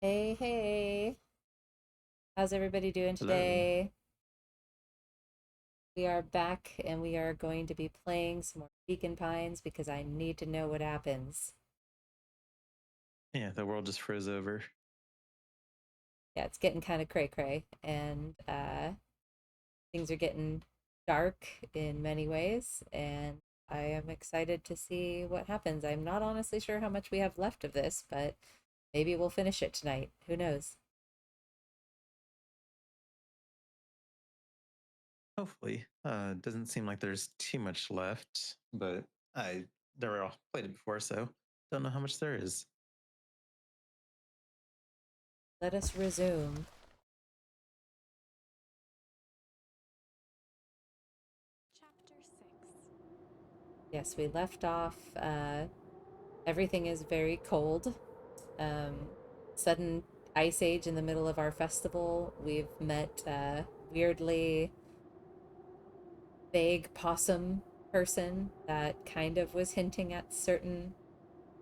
Hey, hey. How's everybody doing Hello. today? We are back and we are going to be playing some more Beacon Pines because I need to know what happens. Yeah, the world just froze over. Yeah, it's getting kind of cray-cray and things are getting dark in many ways, and I am excited to see what happens. I'm not honestly sure how much we have left of this, but maybe we'll finish it tonight. Who knows? Hopefully. Doesn't seem like there's too much left, but I never all played it before, so don't know how much there is. Let us resume. Chapter 6. Yes, we left off. Everything is very cold. um, Sudden ice age in the middle of our festival. We've met weirdly vague possum person that kind of was hinting at certain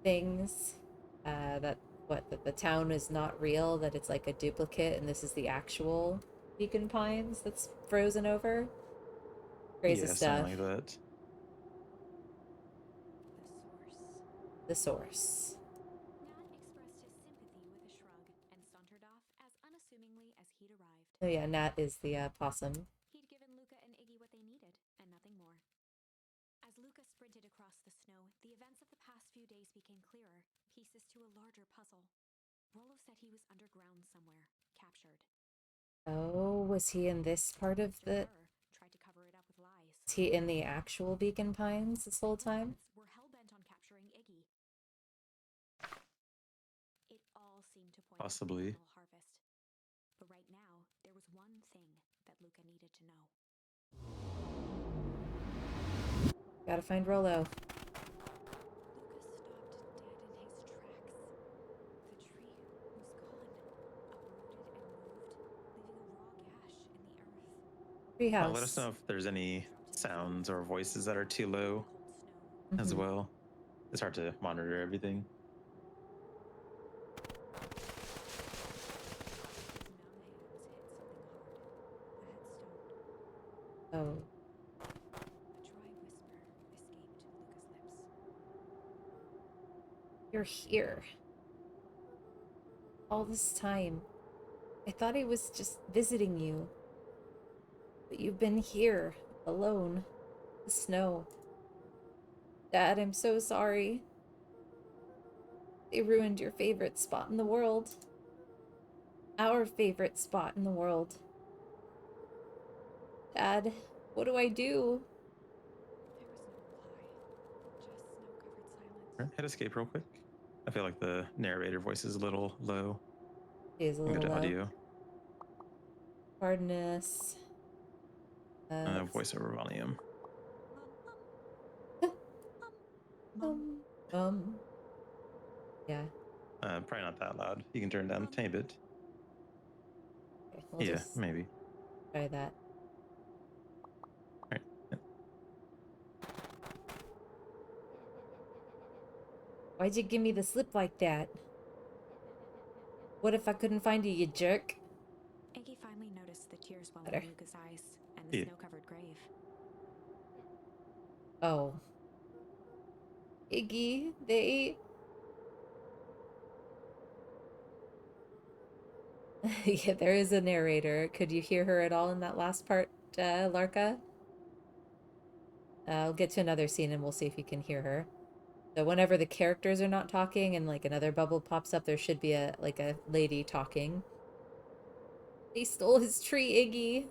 things. That what the town is not real, that it's like a duplicate, and this is the actual Beacon Pines that's frozen over. Crazy Yeah, something stuff. like that. The source. The source. Nat expressed his sympathy with a shrug and sauntered off as unassumingly as he'd arrived. Oh yeah, Nat is the possum. He'd given Luca and Iggy what they needed, and nothing more. As Luca sprinted across the snow, the events of the past few days became clearer, pieces to a larger puzzle. Rollo said he was underground somewhere, captured. Oh, was he in this part of Mr. the? Burr tried to cover it up with lies. Is he in the actual Beacon Pines this The whole time? Bluebloods were hell-bent on capturing Iggy. It all seemed to point to the Possibly. final harvest. But right now, there was one thing that Luca needed to know. Gotta find Rolo. Luca stopped dead in his tracks. The tree was gone, uprooted and moved, leaving a raw gash in the earth. Let us Treehouse. know if there's any He dropped to his sounds knees, or voices that are staring too at the low cold snow. as Mm-hmm. well. It's hard to monitor everything. His numb hands hit something hard. A headstone. Oh, A dry whisper escaped Luca's lips. you're here. All this time. I thought I was just visiting you. But you've been here, alone. The snow. Dad, I'm so sorry. They ruined your favorite spot in the world. Our favorite spot in the world. Dad, what do I do? There was no reply, just snow-covered silence. Hit escape real quick. I feel like the narrator voice is a little low. She is a little Good low. audio. Pardon us. Let's Voiceover volume. Mum, mum, um, yeah. Probably not that loud. You can turn down a mum. tiny bit. Okay, we'll Yeah, just maybe. try that. Right. Why'd you give me the slip like that? What if I couldn't find you, you jerk? Iggy finally noticed the tears welling Better. in Luca's eyes and the Yeah. snow-covered grave. Oh. Iggy, they... Yeah, there is a narrator. Could you hear her at all in that last part, Larka? I'll get to another scene and we'll see if you can hear her. So whenever the characters are not talking and like another bubble pops up, there should be a lady talking. They stole his tree, Iggy.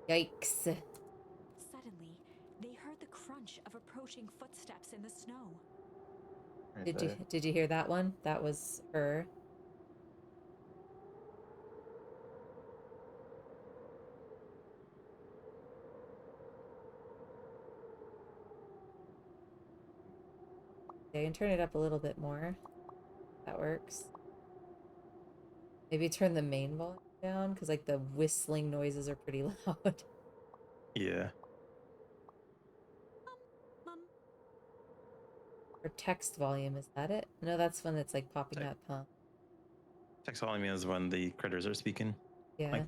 Yikes. Suddenly, they heard the crunch of approaching footsteps in the snow. Right Did you there. did you hear that one? That was her. Okay, and turn it up a little bit more. That works. Maybe turn the main volume down because like the whistling noises are pretty loud. Yeah. Mum, mum. Or text volume, is that it? No, that's when it's like popping Type. up, huh? Taxonomy is when the critters are speaking. Yeah. Like,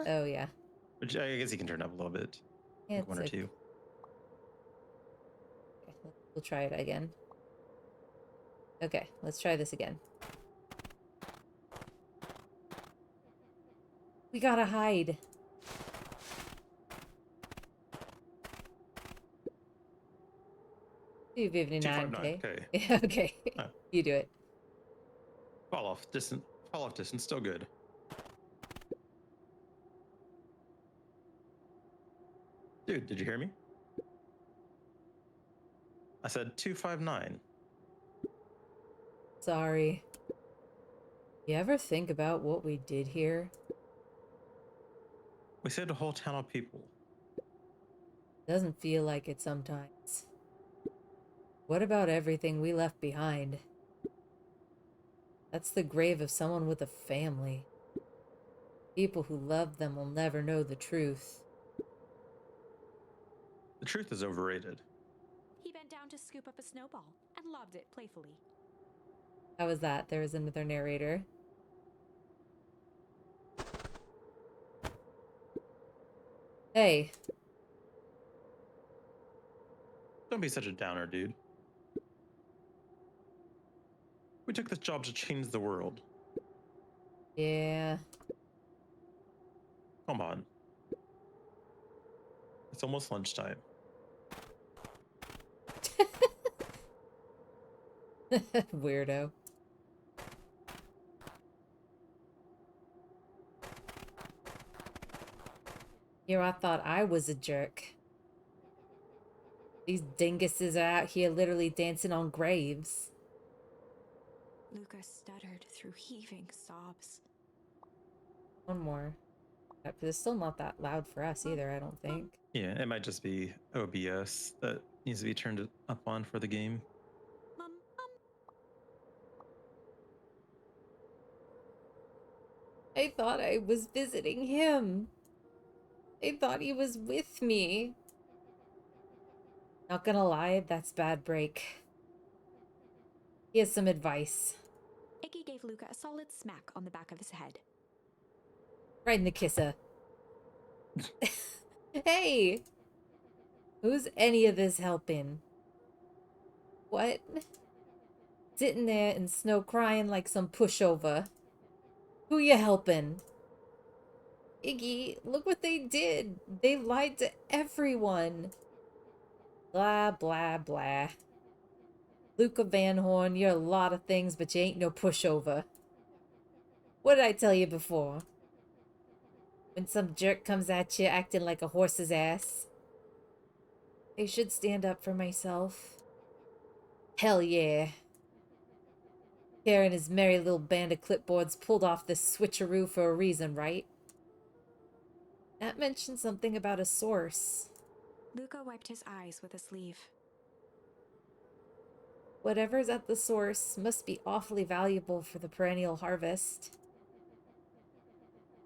Oh, yeah. which I guess you can turn up a little bit. Yeah, Like one or it's two. okay, we'll try it again. Okay, let's try this again. We gotta hide. $259K. 259. Okay. Yeah, okay. Oh. You do it. Fall off distance, still good. Dude, did you hear me? I said 259. Sorry. You ever think about what we did here? We saved a whole town of people. Doesn't feel like it sometimes. What about everything we left behind? That's the grave of someone with a family. People who love them will never know the truth. The truth is overrated. He bent down to scoop up a snowball and lobbed it playfully. How was that? There was another narrator. Hey. Don't be such a downer, dude. We took this job to change the world. Yeah. Come on. It's almost lunchtime. Weirdo. Here I thought I was a jerk. These dinguses are out here literally dancing on graves. Luca stuttered through heaving sobs. One more. But it's still not that loud for us either, I don't think. Yeah, it might just be OBS that needs to be turned up on for the game. Mum. I thought I was visiting him. I thought he was with me. Not gonna lie, that's bad break. Here's some advice. Iggy gave Luca a solid smack on the back of his head. Right in the kisser. Hey! Who's any of this helping? What? Sitting there in snow crying like some pushover. Who you helping? Iggy, look what they did. They lied to everyone. Blah, blah, blah. Luca Van Horn, you're a lot of things, but you ain't no pushover. What did I tell you before? When some jerk comes at you acting like a horse's ass. I should stand up for myself. Hell yeah. Karen and his merry little band of clipboards pulled off this switcheroo for a reason, right? That mentioned something about a source. Luca wiped his eyes with a sleeve. Whatever's at the source must be awfully valuable for the perennial harvest.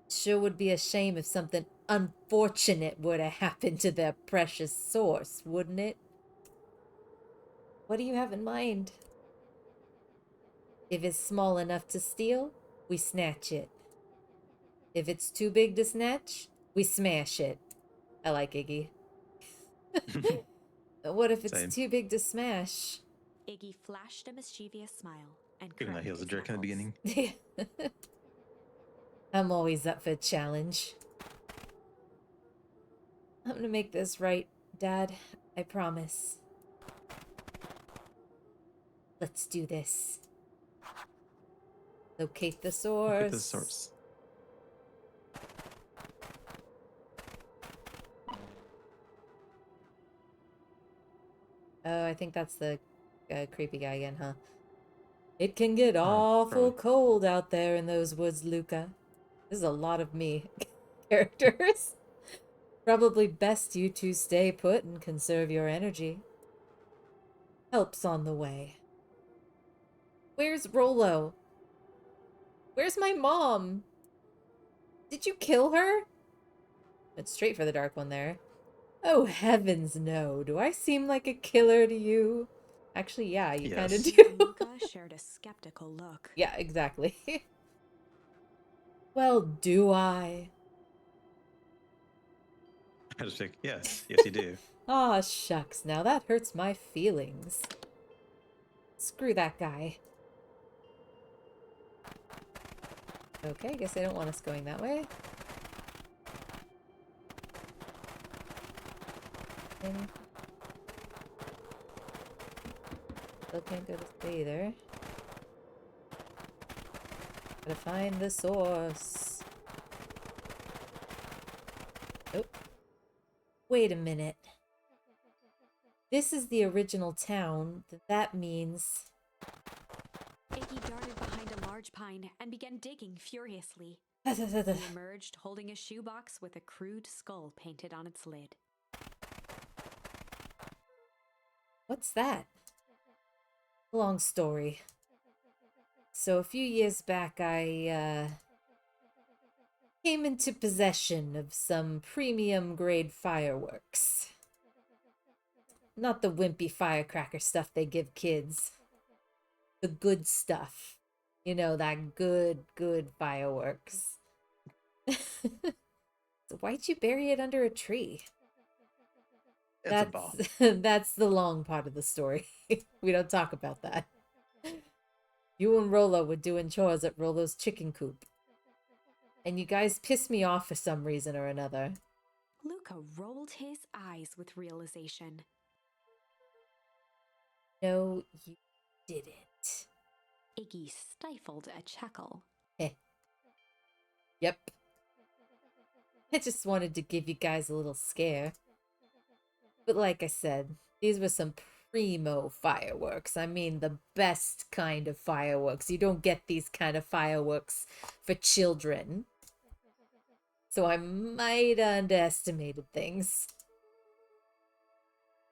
Sure would be a shame if something unfortunate were to happen to their precious source, wouldn't it? What do you have in mind? If it's small enough to steal, we snatch it. If it's too big to snatch, we smash it. I like Iggy. What if it's Same. too big to smash? Iggy flashed a mischievous smile and Even though he was a jerk in the beginning. I'm always up for a challenge. I'm gonna make this right, Dad. I promise. Let's do this. Locate the source. Look at the source. Oh, I think that's the creepy guy again, huh? It can get Oh, awful probably. cold out there in those woods, Luca. This is a lot of me characters. Probably best you two stay put and conserve your energy. Help's on the way. Where's Rolo? Where's my mom? Did you kill her? Went straight for the dark one there. Oh, heavens no. Do I seem like a killer to you? Actually, yeah, you kind of Yes. do. Luca shared a skeptical look. Yeah, exactly. Well, do I? I just think, yes, yes, you do. Aw, shucks, now that hurts my feelings. Screw that guy. Okay, guess they don't want us going that way. And still can't go this way either. Gotta find the source. Oh. Wait a minute. This is the original town. That means... Iggy darted behind a large pine and began digging furiously. He emerged holding a shoebox with a crude skull painted on its lid. What's that? Long story. So a few years back, I came into possession of some premium grade fireworks. Not the wimpy firecracker stuff they give kids. The good stuff. You know, that good fireworks. So why'd you bury it under a tree? It's a bomb. That's the long part of the story. We don't talk about that. You and Rolo were doing chores at Rolo's chicken coop. And you guys pissed me off for some reason or another. Luca rolled his eyes with realization. No, you didn't. Iggy stifled a chuckle. Yep. I just wanted to give you guys a little scare. But like I said, these were some primo fireworks. I mean, the best kind of fireworks. You don't get these kind of fireworks for children. So I might have underestimated things.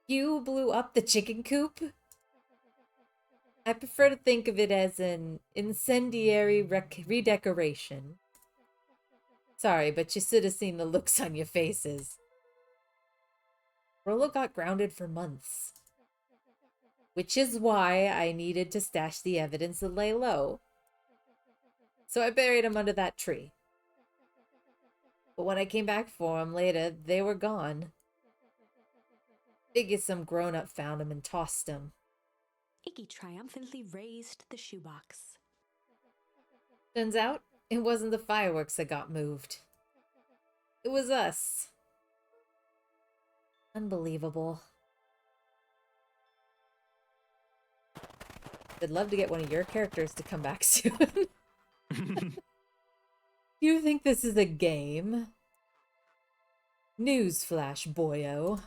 You blew up the chicken coop? I prefer to think of it as an incendiary redecoration. Sorry, but you should have seen the looks on your faces. Rolo got grounded for months. Which is why I needed to stash the evidence and lay low. So I buried him under that tree. But when I came back for him later, they were gone. Figured some grown-up found him and tossed him. Iggy triumphantly raised the shoebox. Turns out, it wasn't the fireworks that got moved. It was us. Unbelievable. I'd love to get one of your characters to come back soon. You think this is a game? Newsflash, boyo.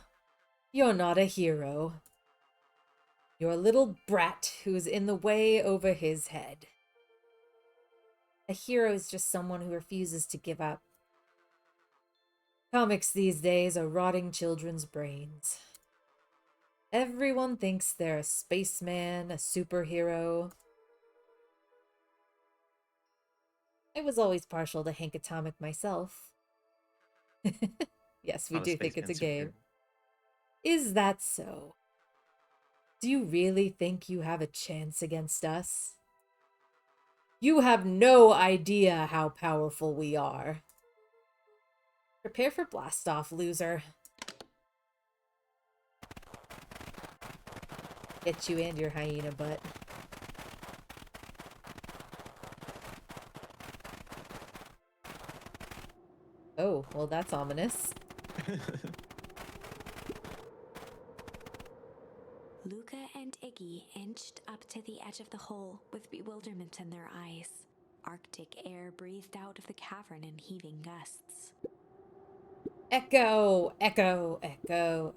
You're not a hero. You're a little brat who's in the way over his head. A hero is just someone who refuses to give up. Comics these days are rotting children's brains. Everyone thinks they're a spaceman, a superhero. I was always partial to Hank Atomic myself. Yes, we Not do think spaceman it's a game. superhero. Is that so? Do you really think you have a chance against us? You have no idea how powerful we are. Prepare for blast-off, loser. Get you and your hyena butt. Oh, well that's ominous. Luca and Iggy inched up to the edge of the hole with bewilderment in their eyes. Arctic air breathed out of the cavern in heaving gusts. Echo! Echo! Echo!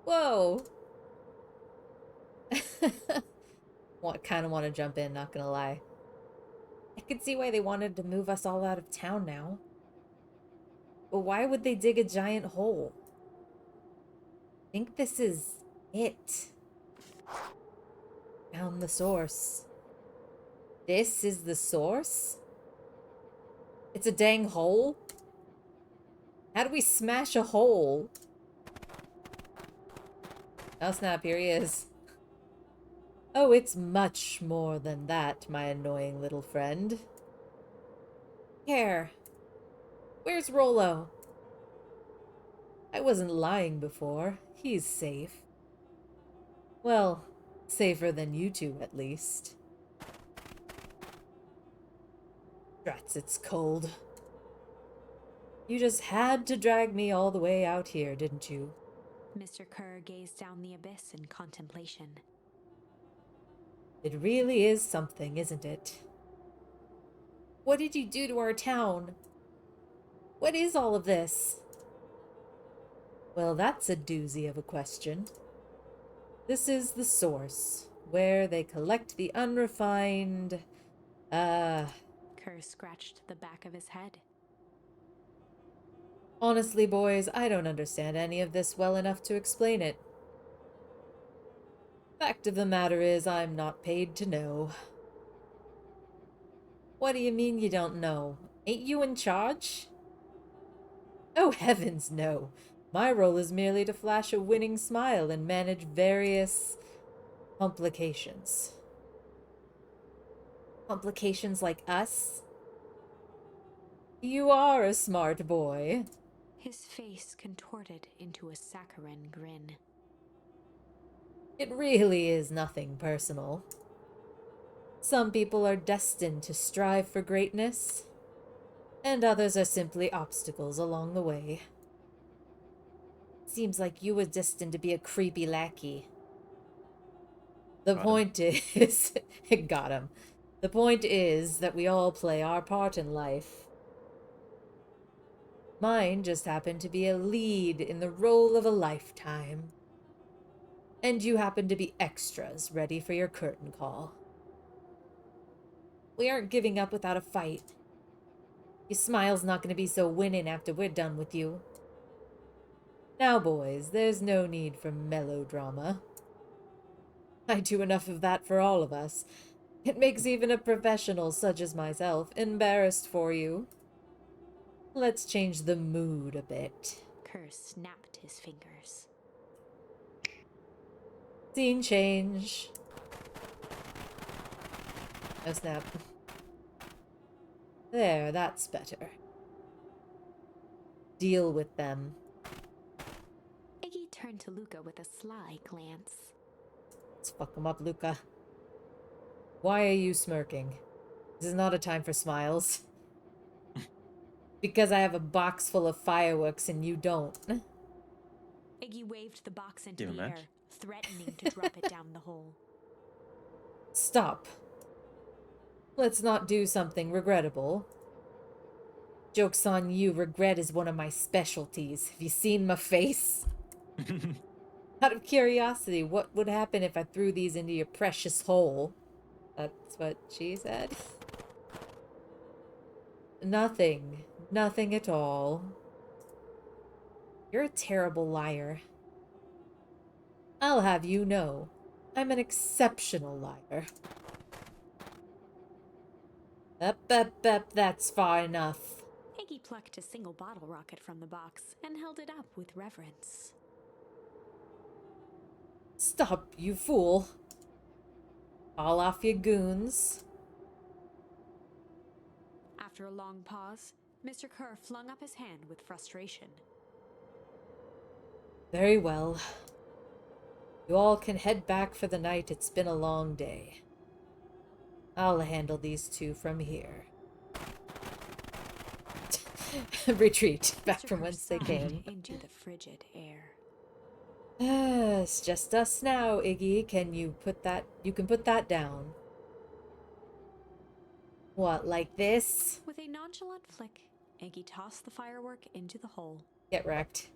Whoa! Kind of want to jump in, not gonna lie. I could see why they wanted to move us all out of town now. But why would they dig a giant hole? I think this is it. Found the source. This is the source? It's a dang hole? How do we smash a hole? Oh snap, here he is. Oh, it's much more than that, my annoying little friend. care. Where's Rollo? I wasn't lying before. He's safe. Well, safer than you two, at least. Drats, it's cold. You just had to drag me all the way out here, didn't you? Mr. Kerr gazed down the abyss in contemplation. It really is something, isn't it? What did you do to our town? What is all of this? Well, that's a doozy of a question. This is the source, where they collect the unrefined, Kerr scratched the back of his head. Honestly, boys, I don't understand any of this well enough to explain it. Fact of the matter is, I'm not paid to know. What do you mean you don't know? Ain't you in charge? Oh, heavens, no. My role is merely to flash a winning smile and manage various complications. Complications like us? You are a smart boy. His face contorted into a saccharine grin. It really is nothing personal. Some people are destined to strive for greatness, and others are simply obstacles along the way. Seems like you were destined to be a creepy lackey. The Got him. point is... got him. The point is that we all play our part in life. Mine just happened to be a lead in the role of a lifetime. And you happen to be extras ready for your curtain call. We aren't giving up without a fight. Your smile's not going to be so winning after we're done with you. Now, boys, there's no need for melodrama. I do enough of that for all of us. It makes even a professional such as myself embarrassed for you. Let's change the mood a bit. Kerr snapped his fingers. Scene change. Oh, snap. There, that's better. Deal with them. Iggy turned to Luca with a sly glance. Let's fuck them up, Luca. Why are you smirking? This is not a time for smiles. Because I have a box full of fireworks and you don't. Iggy waved the box into Give a the air, match. threatening to drop it down the hole. Stop. Let's not do something regrettable. Joke's on you, regret is one of my specialties. Have you seen my face? Out of curiosity, what would happen if I threw these into your precious hole? That's what she said. Nothing. Nothing at all. You're a terrible liar. I'll have you know, I'm an exceptional liar. Up, that's far enough. Iggy plucked a single bottle rocket from the box and held it up with reverence. Stop, you fool. All off your goons. After a long pause, Mr. Kerr flung up his hand with frustration. Very well. You all can head back for the night. It's been a long day. I'll handle these two from here. Retreat back Mr. from Kerr whence they sighed came. into the frigid air. It's just us now, Iggy. You can put that down. What, like this? With a nonchalant flick, Iggy tossed the firework into the hole. Get wrecked.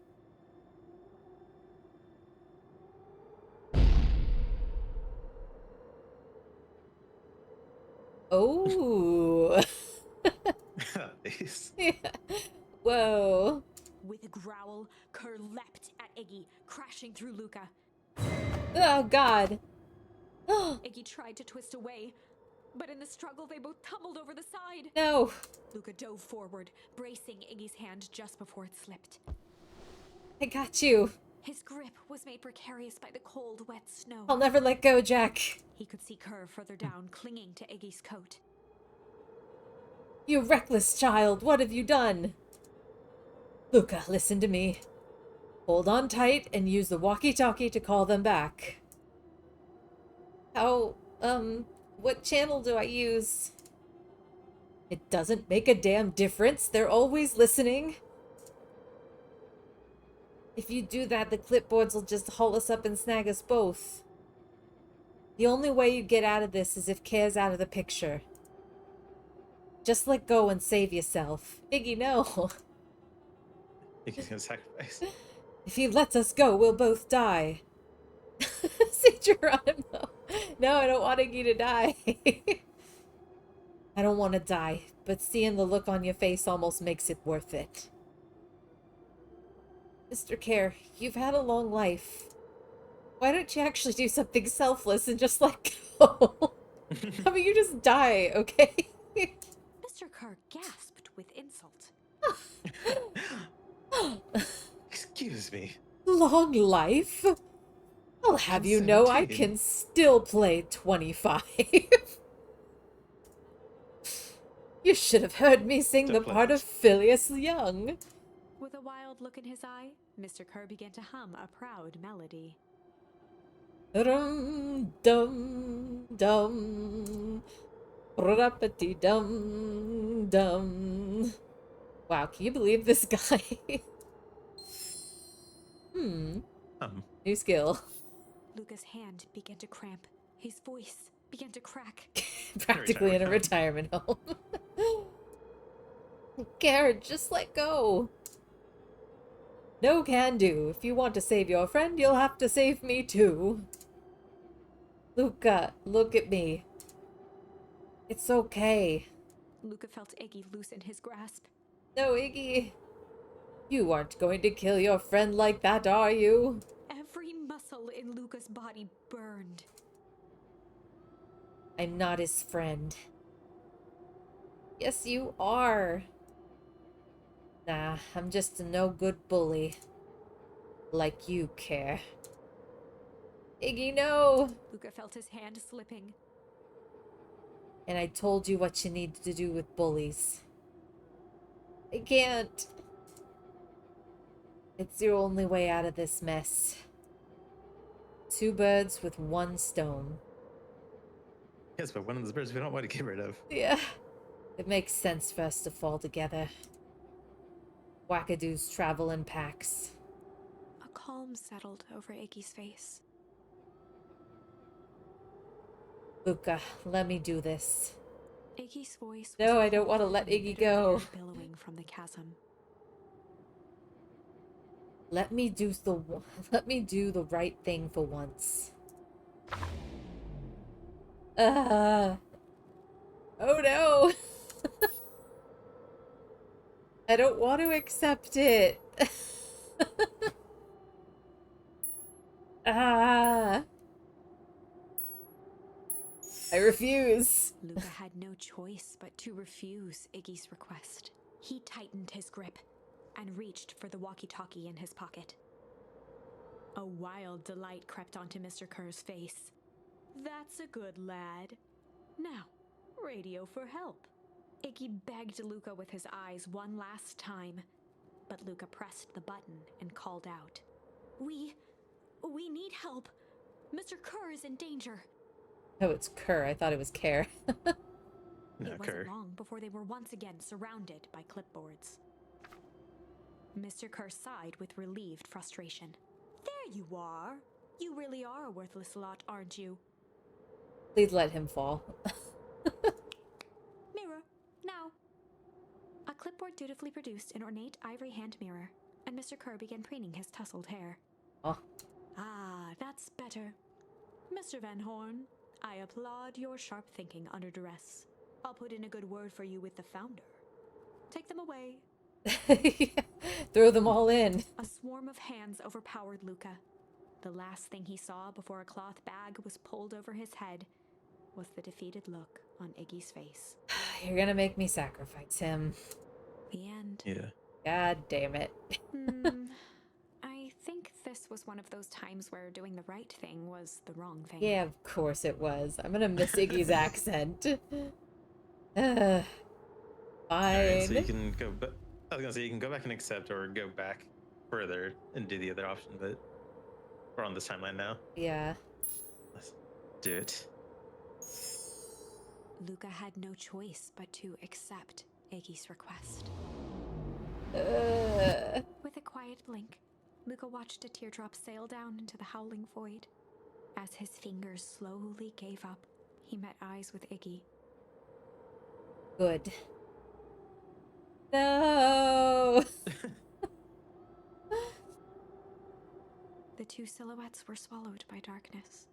Oh. Nice. Yeah. Whoa. With a growl, Kerr leapt at Iggy, crashing through Luca. Oh, God. Iggy tried to twist away, but in the struggle they both tumbled over the side. No. Luca dove forward, bracing Iggy's hand just before it slipped. I got you. His grip was made precarious by the cold, wet snow. I'll never let go, Jack. He could see Kerr further down, clinging to Iggy's coat. You reckless child, what have you done? Luca, listen to me. Hold on tight and use the walkie-talkie to call them back. How, what channel do I use? It doesn't make a damn difference. They're always listening. If you do that, the clipboards will just haul us up and snag us both. The only way you get out of this is if Care's out of the picture. Just let go and save yourself. Iggy, no. Iggy's gonna sacrifice. If he lets us go, we'll both die. Say Geronimo. No, I don't want Iggy to die. I don't want to die, but seeing the look on your face almost makes it worth it. Mr. Care, you've had a long life. Why don't you actually do something selfless and just let go? How about you just die, okay? Mr. Kerr gasped with insult. Excuse me. Long life? I'll have you know I 17. can still play 25. You should have heard me sing the Don't part let of Phileas Young. With a wild look in his eye, Mr. Kerr began to hum a proud melody. Dum dum dum, rappity dum dum. Wow, can you believe this guy? New skill. Luca's hand began to cramp. His voice began to crack. Practically in a retirement retirement home. Garrett, just let go. No can do. If you want to save your friend, you'll have to save me too. Luca, look at me. It's okay. Luca felt Iggy loosen his grasp. No, Iggy. You aren't going to kill your friend like that, are you? Every muscle in Luca's body burned. I'm not his friend. Yes, you are. Nah, I'm just a no-good bully. Like you, Care. Iggy, no! Luca felt his hand slipping. And I told you what you need to do with bullies. I can't. It's your only way out of this mess. 2 birds with 1 stone. Yes, but one of those birds we don't want to get rid of. Yeah. It makes sense for us to fall together. Wackadoos travel in packs. A calm settled over Iggy's face. Luca, let me do this. Iggy's voice was No, I don't cold want to let and Iggy bitter go. air billowing from the chasm. Let me do the right thing for once. Oh no. I don't want to accept it. I refuse. Luca had no choice but to refuse Iggy's request. He tightened his grip and reached for the walkie-talkie in his pocket. A wild delight crept onto Mr. Kerr's face. That's a good lad. Now, radio for help. Iggy begged Luca with his eyes one last time, but Luca pressed the button and called out. We need help. Mr. Kerr is in danger. Oh, it's Kerr. I thought it was Care. No, It Kerr. wasn't long before they were once again surrounded by clipboards. Mr. Kerr sighed with relieved frustration. There you are. You really are a worthless lot, aren't you? Please let him fall. Mirror, now. A clipboard dutifully produced an ornate ivory hand mirror, and Mr. Kerr began preening his tousled hair. Oh. Ah, that's better. Mr. Van Horn, I applaud your sharp thinking under duress. I'll put in a good word for you with the founder. Take them away. Throw them all in. A swarm of hands overpowered Luca. The last thing he saw before a cloth bag was pulled over his head was the defeated look on Iggy's face. You're gonna make me sacrifice him. The end. Yeah. God damn it. I think this was one of those times where doing the right thing was the wrong thing. Yeah, of course it was. I'm gonna miss Iggy's accent. Alright, so you Fine. can go back. I was gonna say you can go back and accept or go back further and do the other option, but we're on this timeline now. Yeah. Let's do it. Luca had no choice but to accept Iggy's request. With a quiet blink, Luca watched a teardrop sail down into the howling void. As his fingers slowly gave up, he met eyes with Iggy. Good. No. The two silhouettes were swallowed by darkness.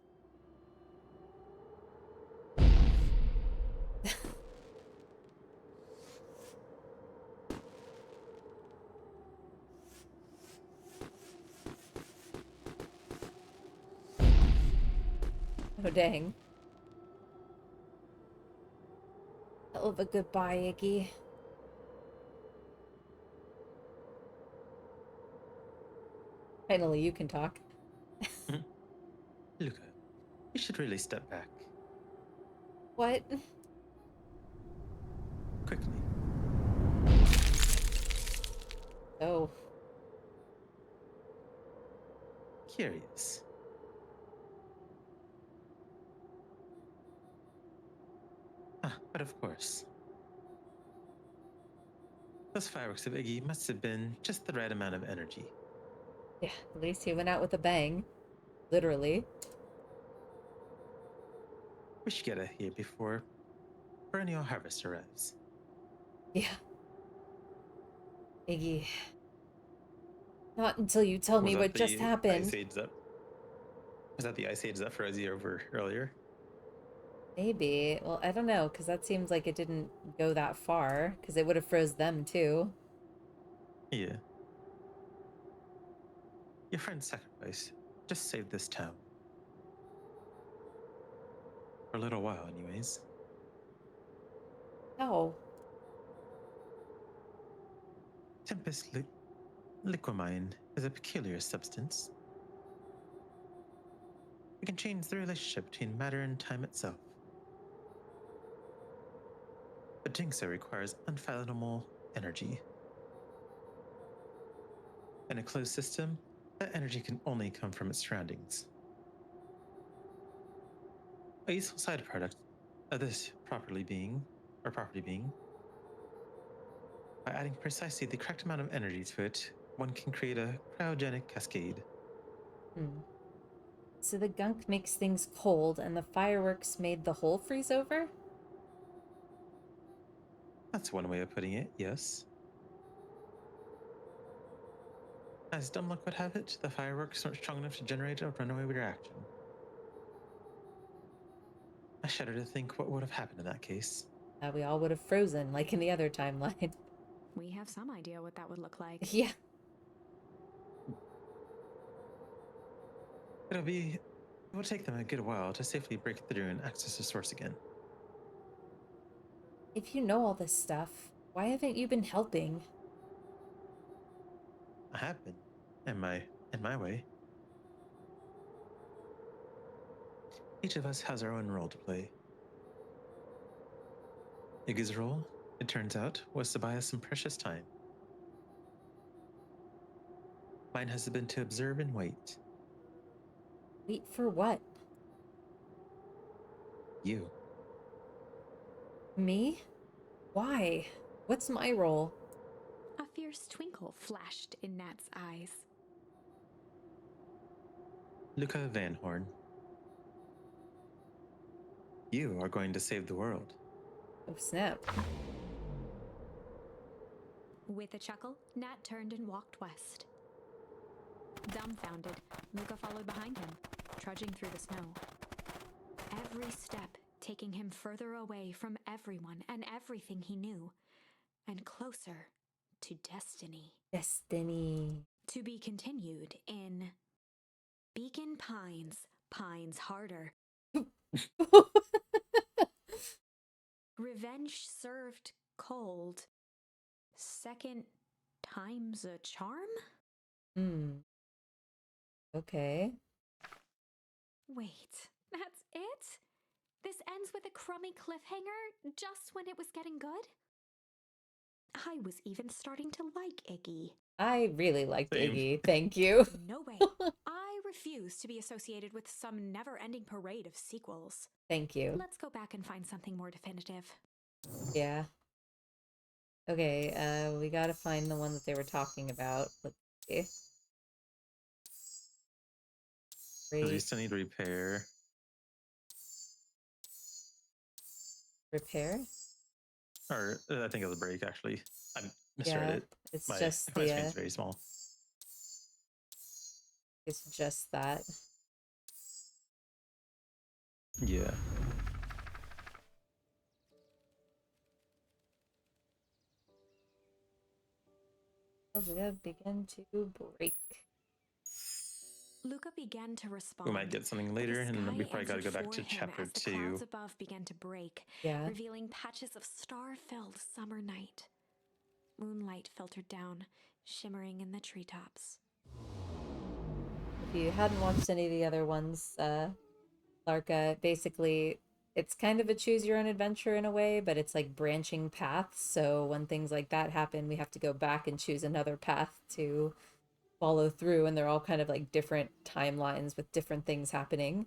Oh, dang. Hell of a goodbye, Iggy. Finally, you can talk. Luca, you should really step back What? quickly. Oh. Curious. But of course. Those fireworks of Iggy must have been just the right amount of energy. Yeah, at least he went out with a bang. Literally. We should get out here before perennial harvest arrives. Yeah. Iggy. Not until you tell me Was what that just the happened. ice age that? Was that the ice age that froze you over earlier? Maybe. Well, I don't know, because that seems like it didn't go that far, because it would have froze them too. Yeah. Your friend's sacrifice just saved this town. For a little while, anyways. Oh. Tempest liquamine is a peculiar substance. It can change the relationship between matter and time itself. But doing so requires unfathomable energy. In a closed system, that energy can only come from its surroundings. A useful side product of this property being, by adding precisely the correct amount of energy to it, one can create a cryogenic cascade. Hmm. So the gunk makes things cold, and the fireworks made the hole freeze over? That's one way of putting it, yes. As dumb luck would have it, the fireworks weren't strong enough to generate a runaway reaction. I shudder to think what would have happened in that case. We all would have frozen, like in the other timeline. We have some idea what that would look like. Yeah. It will take them a good while to safely break through and access the source again. If you know all this stuff, why haven't you been helping? I have been, in my way. Each of us has our own role to play. Iggy's role, it turns out, was to buy us some precious time. Mine has been to observe and wait. Wait for what? You. Me? Why? What's my role? A fierce twinkle flashed in Nat's eyes. Luca Van Horn. You are going to save the world. Oh, snap. With a chuckle, Nat turned and walked west. Dumbfounded, Luca followed behind him, trudging through the snow. Every step taking him further away from everyone and everything he knew, and closer to destiny. Destiny. To be continued in Beacon Pines, Pines Harder. Revenge served cold. Second time's a charm? Hmm. Okay. Wait, that's it? This ends with a crummy cliffhanger just when it was getting good? I was even starting to like Iggy. I really liked Same. Iggy. Thank you. No way. I refuse to be associated with some never-ending parade of sequels. Thank you. Let's go back and find something more definitive. Yeah. Okay, we gotta find the one that they were talking about. Let's see. 'Cause we Break, still need repair. repair? Or I think it was a break, actually. I misread Yeah, it. it's My, just my the, screen's very small. it's just that. Yeah. Olivia begin to break. Luca began to respond. We might get something but the later, and sky we probably got to go answered back for to him chapter as the 2. clouds above began to break, Yeah. revealing patches of star-filled summer night. Moonlight filtered down, shimmering in the treetops. If you hadn't watched any of the other ones, Larka, basically, it's kind of a choose your own adventure in a way, but it's like branching paths. So when things like that happen, we have to go back and choose another path to follow through, and they're all kind of like different timelines with different things happening.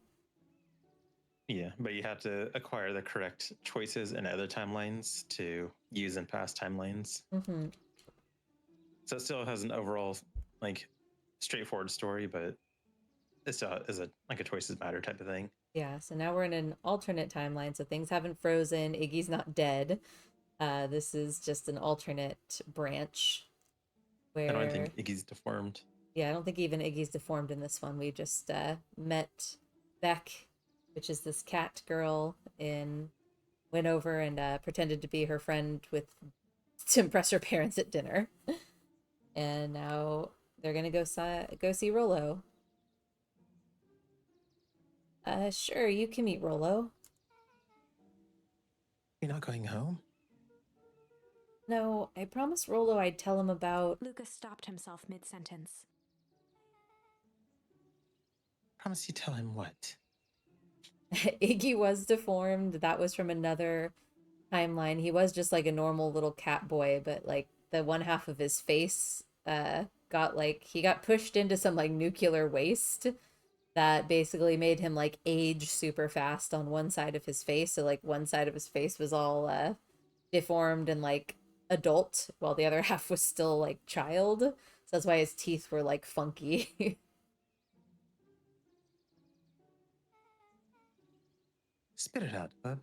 Yeah, but you have to acquire the correct choices in other timelines to use in past timelines. Mm-hmm. So it still has an overall, like, straightforward story, but it still is a like a choices matter type of thing. Yeah, so now we're in an alternate timeline, so things haven't frozen. Iggy's not dead. This is just an alternate branch I don't where, think Iggy's deformed. yeah, I don't think even Iggy's deformed in this one. We just met Beck, which is this cat girl, went over and pretended to be her friend to impress her parents at dinner, and now they're gonna go see Rollo. Sure, you can meet Rollo. You're not going home? No, I promised Rollo I'd tell him about. Lucas stopped himself mid-sentence. Promise you tell him what? Iggy was deformed. That was from another timeline. He was just like a normal little cat boy, but like the one half of his face got like he got pushed into some like nuclear waste that basically made him like age super fast on one side of his face. So like one side of his face was all deformed and like adult, while the other half was still like child. So that's why his teeth were like funky. Spit it out, bub.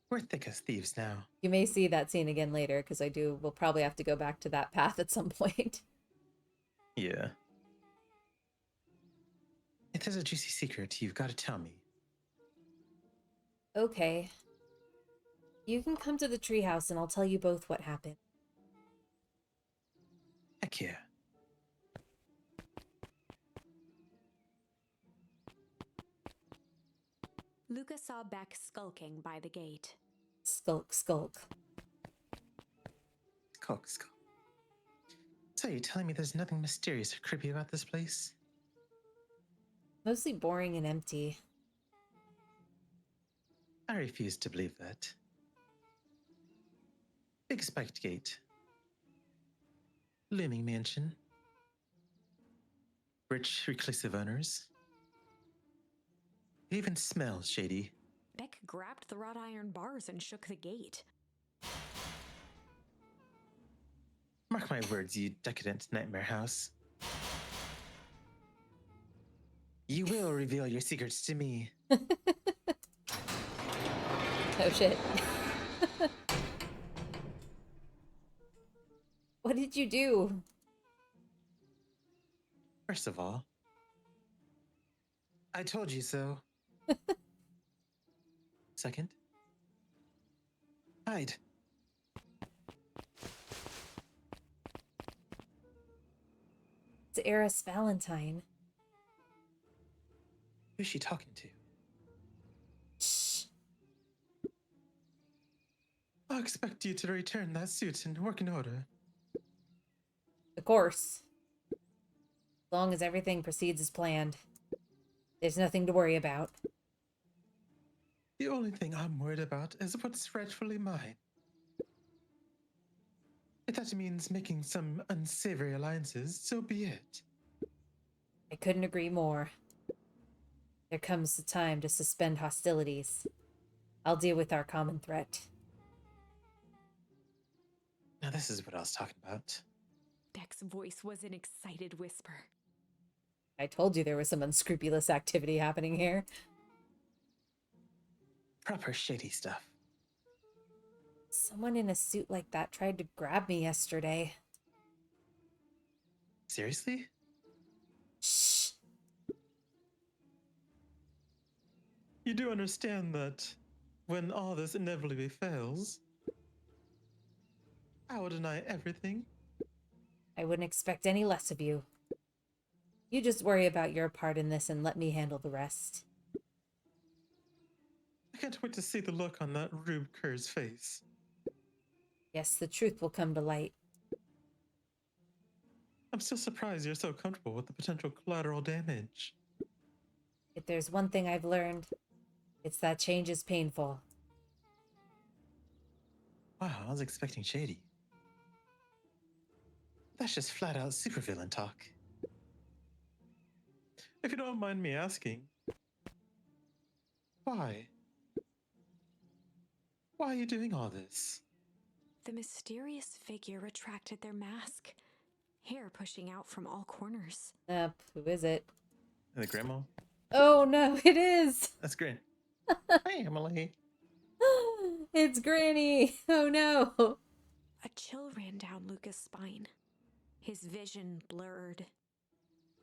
We're thick as thieves now. You may see that scene again later because we'll probably have to go back to that path at some point. Yeah. If there's a juicy secret, you've got to tell me. Okay. You can come to the treehouse and I'll tell you both what happened. Heck yeah. Lucas saw Beck skulking by the gate. Skulk, skulk. Skulk, skulk. So you're telling me there's nothing mysterious or creepy about this place? Mostly boring and empty. I refuse to believe that. Big spiked gate. Looming mansion. Rich, reclusive owners. It even smells shady. Beck grabbed the wrought iron bars and shook the gate. Mark my words, you decadent nightmare house. You will reveal your secrets to me. Oh shit. What did you do? First of all, I told you so. Second, hide. It's Eris Valentine. Who's she talking to? Shh. I'll expect you to return that suit in working order. Of course. As long as everything proceeds as planned. There's nothing to worry about. The The only thing I'm worried about is what's rightfully mine. If that means making some unsavory alliances, so be it. I couldn't agree more. There comes the time to suspend hostilities. I'll deal with our common threat. Now, this is what I was talking about. Deck's voice was an excited whisper. I told you there was some unscrupulous activity happening here. Proper shady stuff. Someone in a suit like that tried to grab me yesterday. Seriously? Shh. You do understand that when all this inevitably fails, I will deny everything? I wouldn't expect any less of you. You just worry about your part in this and let me handle the rest. I can't wait to see the look on that Rube Kerr's face. Yes, the truth will come to light. I'm still surprised you're so comfortable with the potential collateral damage. If there's one thing I've learned, it's that change is painful. Wow, I was expecting shady. That's just flat out supervillain talk. If you don't mind me asking, why? Why are you doing all this? The mysterious figure retracted their mask, hair pushing out from all corners. Who is it? The grandma? Oh no, it is! That's great. Hi, Emily. It's Granny! Oh no! A chill ran down Luca's spine. His vision blurred.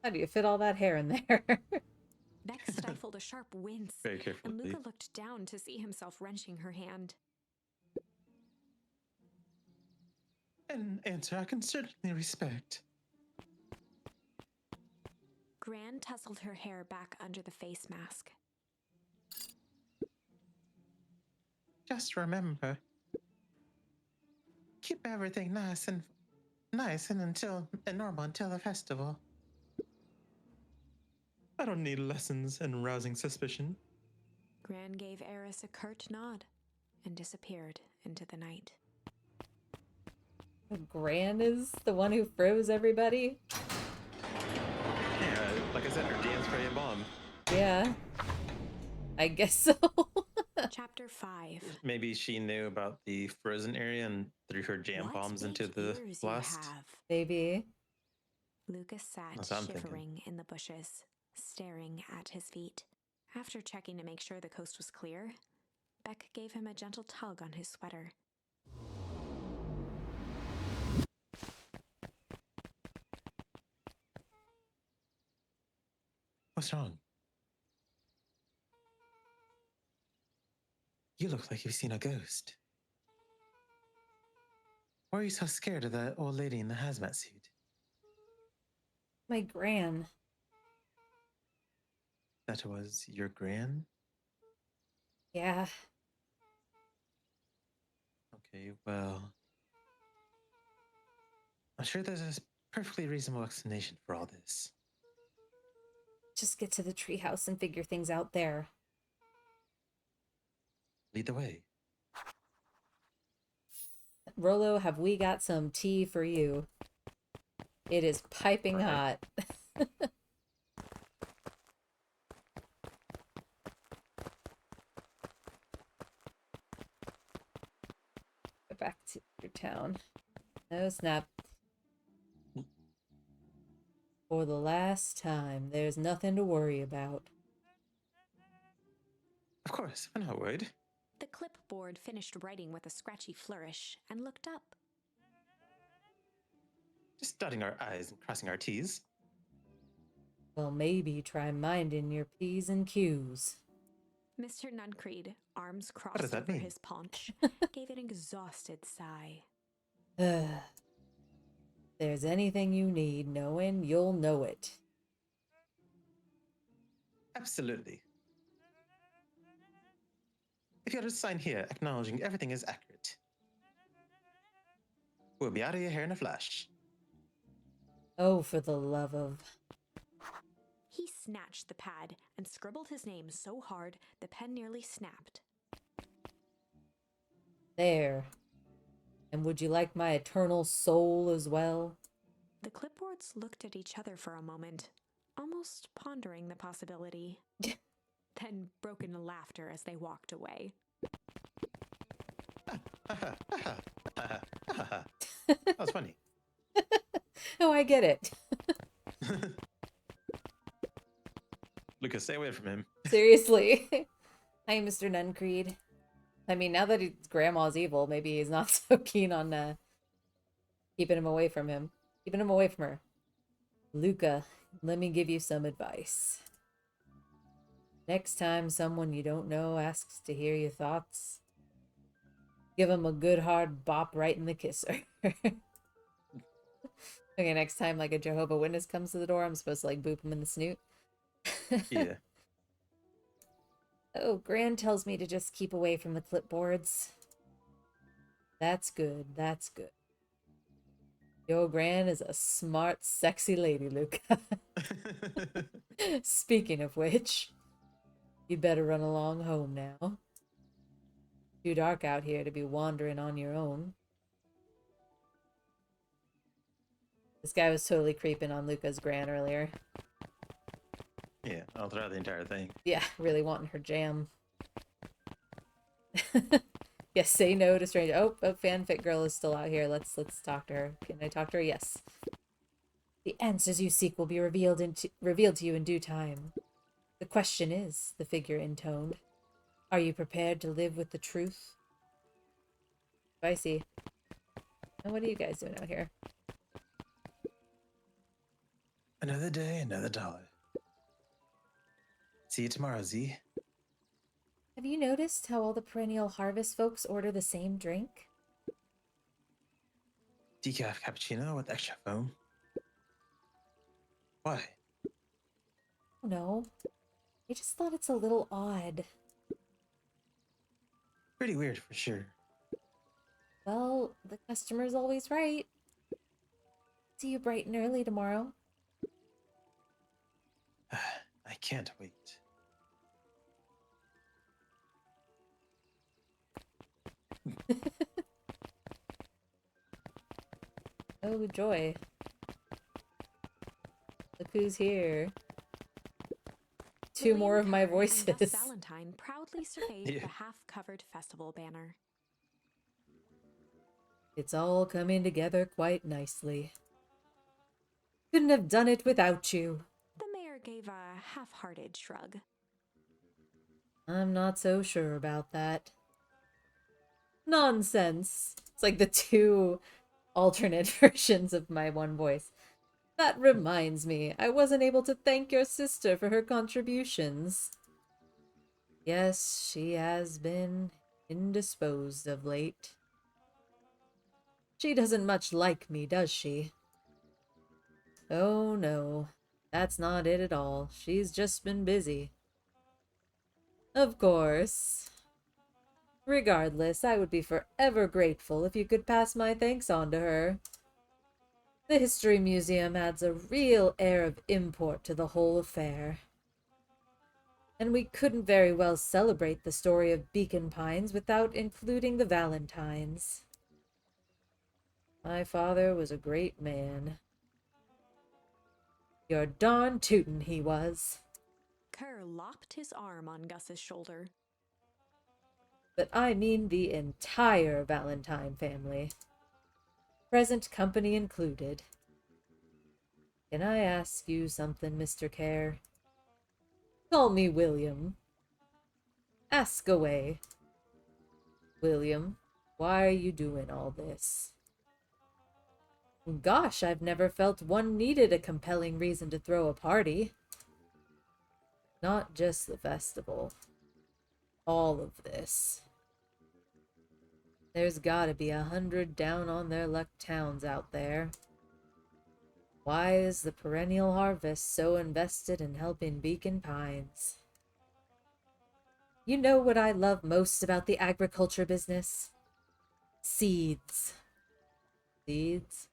How do you fit all that hair in there? Beck stifled a sharp wince, Very and carefully. Luca looked down to see himself wrenching her hand. An answer I can certainly respect. Gran tousled her hair back under the face mask. Just remember, keep everything nice and normal until the festival. I don't need lessons in rousing suspicion. Gran gave Eris a curt nod and disappeared into the night. Gran is the one who froze everybody? Yeah, like I said, her DM's spray a bomb. Yeah. I guess so. Chapter 5. Maybe she knew about the frozen area and threw her jam What bombs into big the ears you blast. have. Baby. Lucas sat That's what I'm thinking. shivering in the bushes, staring at his feet. After checking to make sure the coast was clear, Beck gave him a gentle tug on his sweater. What's wrong? You look like you've seen a ghost. Why are you so scared of that old lady in the hazmat suit? My Gran. That was your gran? Yeah. Okay, well, I'm sure there's a perfectly reasonable explanation for all this. Just get to the treehouse and figure things out there. Lead the way. Rolo, have we got some tea for you? It is piping Right. hot. Go back to your town. No snap. For the last time, there's nothing to worry about. Of course, we're not worried. The clipboard finished writing with a scratchy flourish and looked up. Just dotting our I's and crossing our T's. Well, maybe try minding your P's and Q's. Mr. Nuncreed, arms does crossed that over mean? his paunch, gave an exhausted sigh. If there's anything you need knowing, you'll know it. Absolutely. If you had a sign here acknowledging everything is accurate, we'll be out of your hair in a flash. Oh, for the love of... He snatched the pad and scribbled his name so hard the pen nearly snapped. There. And would you like my eternal soul as well? The clipboards looked at each other for a moment, almost pondering the possibility, then broke into laughter as they walked away. That was funny. Oh, I get it. Lucas, stay away from him. Seriously. Hi, Mr. Nuncreed. I mean, now that his grandma's evil, maybe he's not so keen on keeping him away from him. Keeping him away from her. Luca, let me give you some advice. Next time someone you don't know asks to hear your thoughts, give them a good hard bop right in the kisser. Okay, next time like a Jehovah Witness comes to the door, I'm supposed to like boop him in the snoot. Yeah. Oh, Gran tells me to just keep away from the clipboards. That's good, that's good. Your Gran is a smart, sexy lady, Luca. Speaking of which, you better run along home now. Too dark out here to be wandering on your own. This guy was totally creeping on Luca's Gran earlier. Yeah, all throughout the entire thing. Yeah, really wanting her jam. Yes, say no to stranger. Oh, fanfic girl is still out here. Let's talk to her. Can I talk to her? Yes. The answers you seek will be revealed to you in due time. The question is, the figure intoned, are you prepared to live with the truth? Spicy. And what are you guys doing out here? Another day, another dollar. See you tomorrow, Z. Have you noticed how all the perennial harvest folks order the same drink? Decaf cappuccino with extra foam. Why? Oh no. I just thought it's a little odd. Pretty weird for sure. Well, the customer's always right. See you bright and early tomorrow. I can't wait. Oh, joy. Look who's here. Two more of my Lillian Kerr and Gus voices. Valentine proudly surveyed Yeah. the half-covered festival banner. It's all coming together quite nicely. Couldn't have done it without you. The mayor gave a half-hearted shrug. I'm not so sure about that. Nonsense. It's like the two alternate versions of my one voice. That reminds me, I wasn't able to thank your sister for her contributions. Yes, she has been indisposed of late. She doesn't much like me, does she? Oh no, that's not it at all. She's just been busy. Of course. Regardless, I would be forever grateful if you could pass my thanks on to her. The History Museum adds a real air of import to the whole affair. And we couldn't very well celebrate the story of Beacon Pines without including the Valentines. My father was a great man. You're darn tootin' he was. Kerr lopped his arm on Gus's shoulder. But I mean the entire Valentine family. Present company included. Can I ask you something, Mr. Kerr? Call me William. Ask away. William, why are you doing all this? Gosh, I've never felt one needed a compelling reason to throw a party. Not just the festival. All of this. There's gotta be 100 down on their luck towns out there. Why is the perennial harvest so invested in helping Beacon Pines? You know what I love most about the agriculture business? Seeds. Seeds?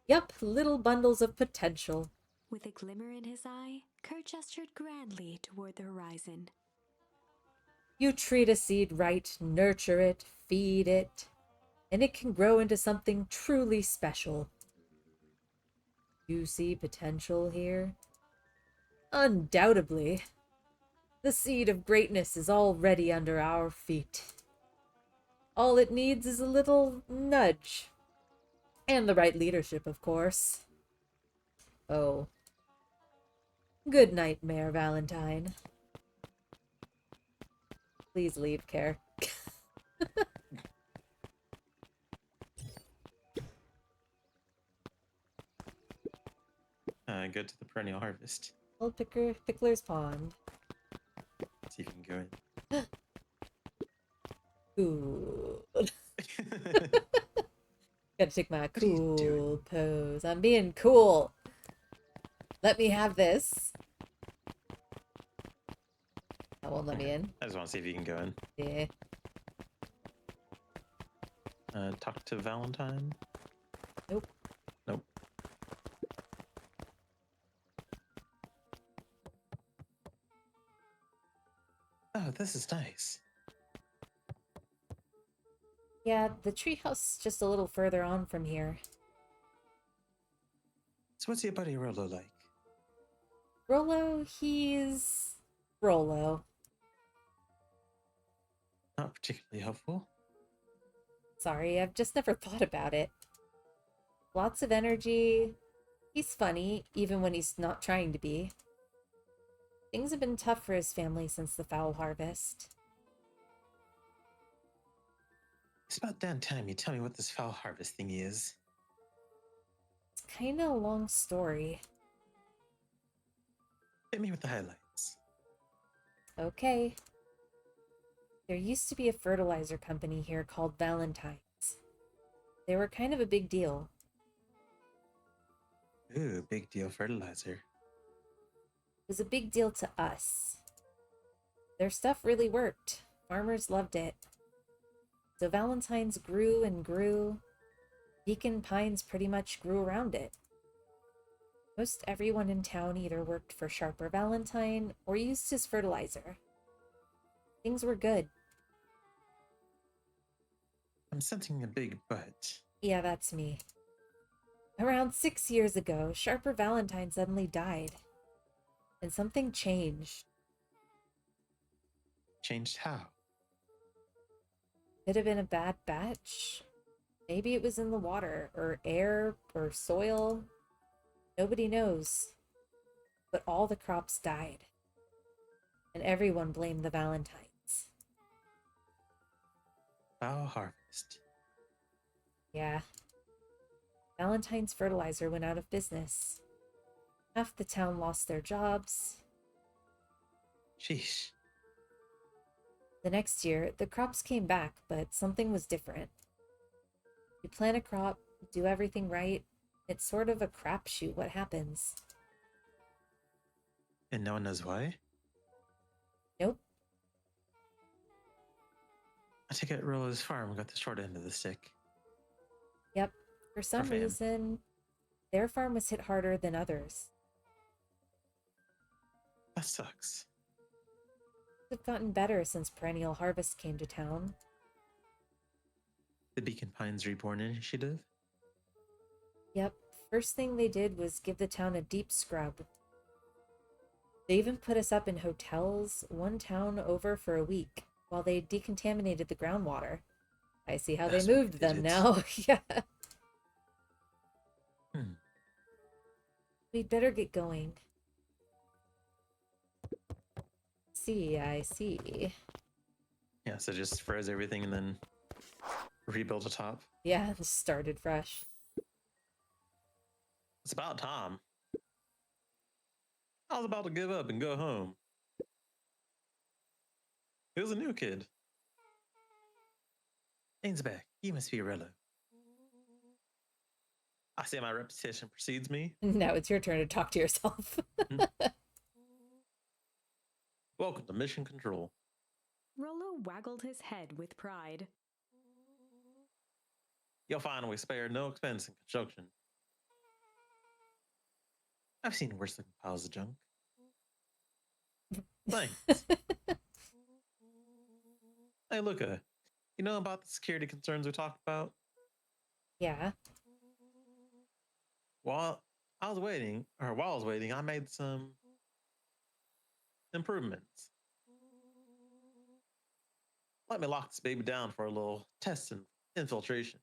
Yup, little bundles of potential. With a glimmer in his eye, Kerr gestured grandly toward the horizon. You treat a seed right, nurture it, feed it, and it can grow into something truly special. You see potential here? Undoubtedly. The seed of greatness is already under our feet. All it needs is a little nudge. And the right leadership, of course. Oh. Good night, Mayor Valentine. Please leave, Care. Go to the perennial harvest. Old Pickler's Pond. See if you can go Cool. in. Gotta take my What are you doing? cool pose. I'm being cool. Let me have this. That won't let me in. I just want to see if you can go in. Yeah. Talk to Valentine. Nope. Nope. Oh, this is nice. Yeah, the treehouse is just a little further on from here. So what's your buddy Rolo like? Rollo, he's... Rollo. Not particularly helpful. Sorry, I've just never thought about it. Lots of energy. He's funny, even when he's not trying to be. Things have been tough for his family since the foul harvest. It's about damn time you tell me what this foul harvest thingy is. It's kinda a long story. Hit me with the highlights. Okay. There used to be a fertilizer company here called Valentine's. They were kind of a big deal. Ooh, big deal fertilizer. It was a big deal to us. Their stuff really worked. Farmers loved it. So Valentine's grew and grew. Beacon Pines pretty much grew around it. Most everyone in town either worked for Sharper Valentine or used his fertilizer. Things were good. I'm sensing a big but. Yeah, that's me. Around 6 years ago, Sharper Valentine suddenly died. And something changed. Changed how? Could have been a bad batch. Maybe it was in the water, or air, or soil. Nobody knows. But all the crops died. And everyone blamed the Valentines. Foul harvest. Yeah. Valentine's fertilizer went out of business. Half the town lost their jobs. Sheesh. The next year, the crops came back, but something was different. You plant a crop, do everything right. It's sort of a crapshoot what happens. And no one knows why? Nope. I take it Rolo's farm got the short end of the stick. Yep. For some fan. reason, their farm was hit harder than others. That sucks. They've gotten better since Perennial Harvest came to town. The Beacon Pines Reborn Initiative? Yep. First thing they did was give the town a deep scrub. They even put us up in hotels, one town over for a week, while they decontaminated the groundwater. I see how That's they what moved they them did. now. Yeah. Hmm. We'd better get going. I see. Yeah, so just froze everything and then rebuilt atop. Yeah, started fresh. It's about time. I was about to give up and go home. It was a new kid. Ainsback, you must be Rolo. I say my reputation precedes me. Now it's your turn to talk to yourself. Welcome to Mission Control. Rollo waggled his head with pride. You'll find we spare no expense in construction. I've seen worse looking piles of junk. Thanks. Hey, look, You know about the security concerns we talked about? Yeah. While while I was waiting, I made some improvements. Let me lock this baby down for a little test and infiltration.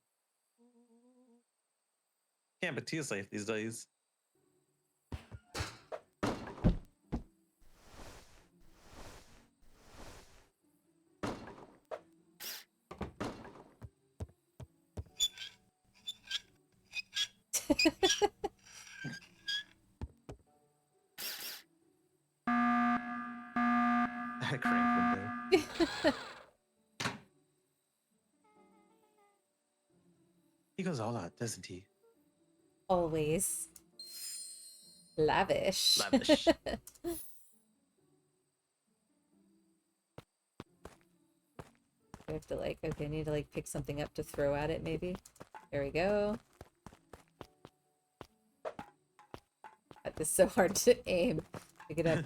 Can't be too safe these days. Crank window. He goes all out, doesn't he? Always. Lavish. Lavish. I have to like, okay, I need to like pick something up to throw at it maybe. There we go. That is so hard to aim. Pick it up.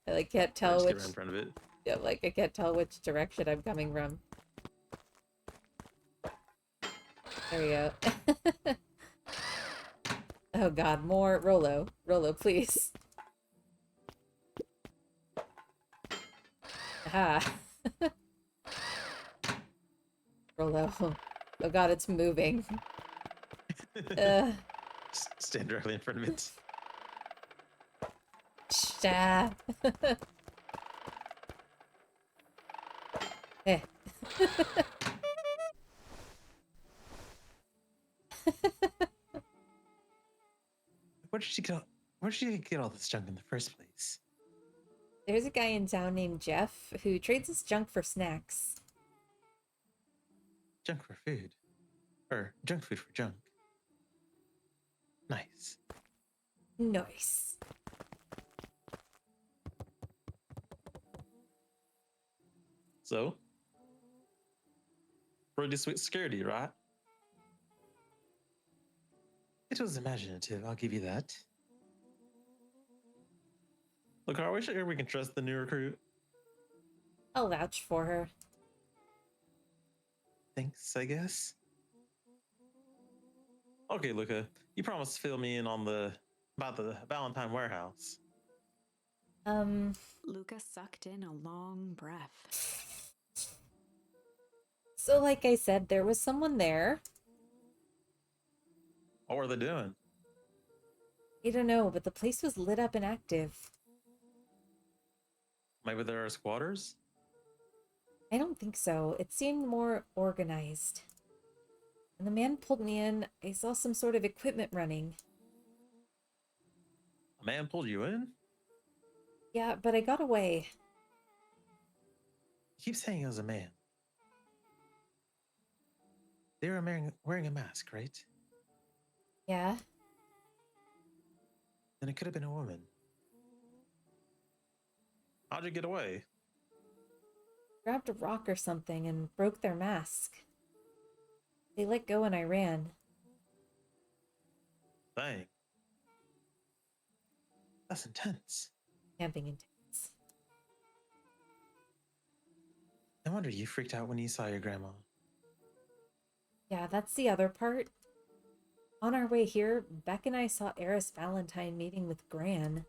I like can't tell Just which, get right in front of it. yeah, like I can't tell which direction I'm coming from. There we go. Oh god, more Rolo. Rolo, please. Aha. Rolo. Oh god, it's moving. Just stand directly in front of it. Stab. Eh. Where did she get all, where did she get all this junk in the first place? There's a guy in town named Jeff who trades his junk for snacks. Junk for food. Or junk food for junk. Nice. Nice. So, pretty sweet security, right? It was imaginative, I'll give you that. Look, are we sure we can trust the new recruit? I'll vouch for her. Thanks, I guess. Okay, Luca, you promised to fill me in on about the Valentine warehouse. Luca sucked in a long breath. So like I said, there was someone there. What were they doing? I don't know, but the place was lit up and active. Maybe there are squatters? I don't think so. It seemed more organized. When the man pulled me in, I saw some sort of equipment running. A man pulled you in? Yeah, but I got away. You keep saying it was a man. They were wearing a mask, right? Yeah? Then it could have been a woman. How'd you get away? Grabbed a rock or something and broke their mask. They let go and I ran. Dang. That's intense. Camping intense. No wonder you freaked out when you saw your grandma. Yeah, that's the other part. On our way here, Beck and I saw Eris Valentine meeting with Gran,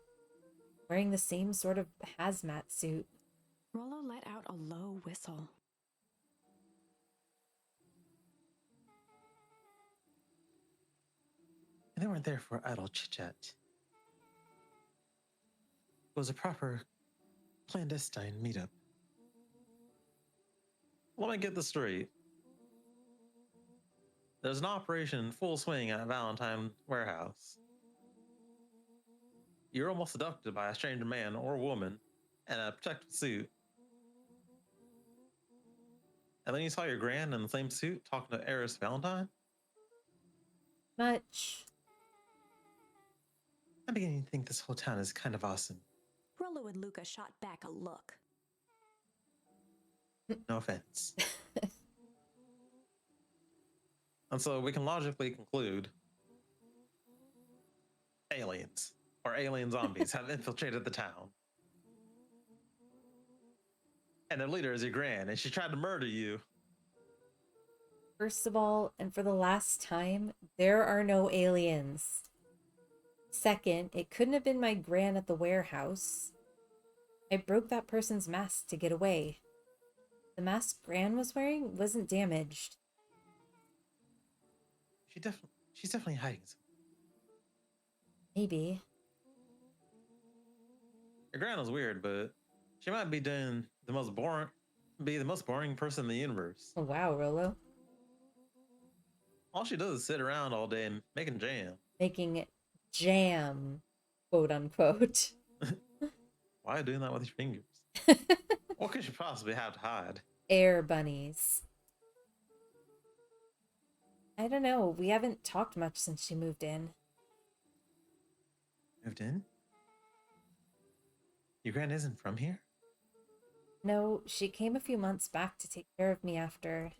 wearing the same sort of hazmat suit. Rollo let out a low whistle. And they weren't there for idle chit-chat. It was a proper clandestine meetup. Let me get this straight. There's an operation in full swing at Valentine Warehouse. You're almost abducted by a stranger man or woman in a protective suit. And then you saw your gran in the same suit talking to Eris Valentine? Much. I'm beginning to think this whole town is kind of awesome. Rollo and Luca shot back a look. No offense. And so we can logically conclude aliens or alien zombies have infiltrated the town. and the leader is your gran, and she tried to murder you. First of all, and for the last time, there are no aliens. Second, it couldn't have been my gran at the warehouse. I broke that person's mask to get away. The mask Gran was wearing wasn't damaged. She's definitely hiding something. Maybe. Your gran was weird, but she might be the most boring person in the universe. Oh, wow, Rolo. All she does is sit around all day and making jam. Making jam, quote unquote. Why are you doing that with your fingers? What could she possibly have to hide? Air bunnies. I don't know. We haven't talked much since she moved in. Moved in? Your gran isn't from here? No, she came a few months back to take care of me after.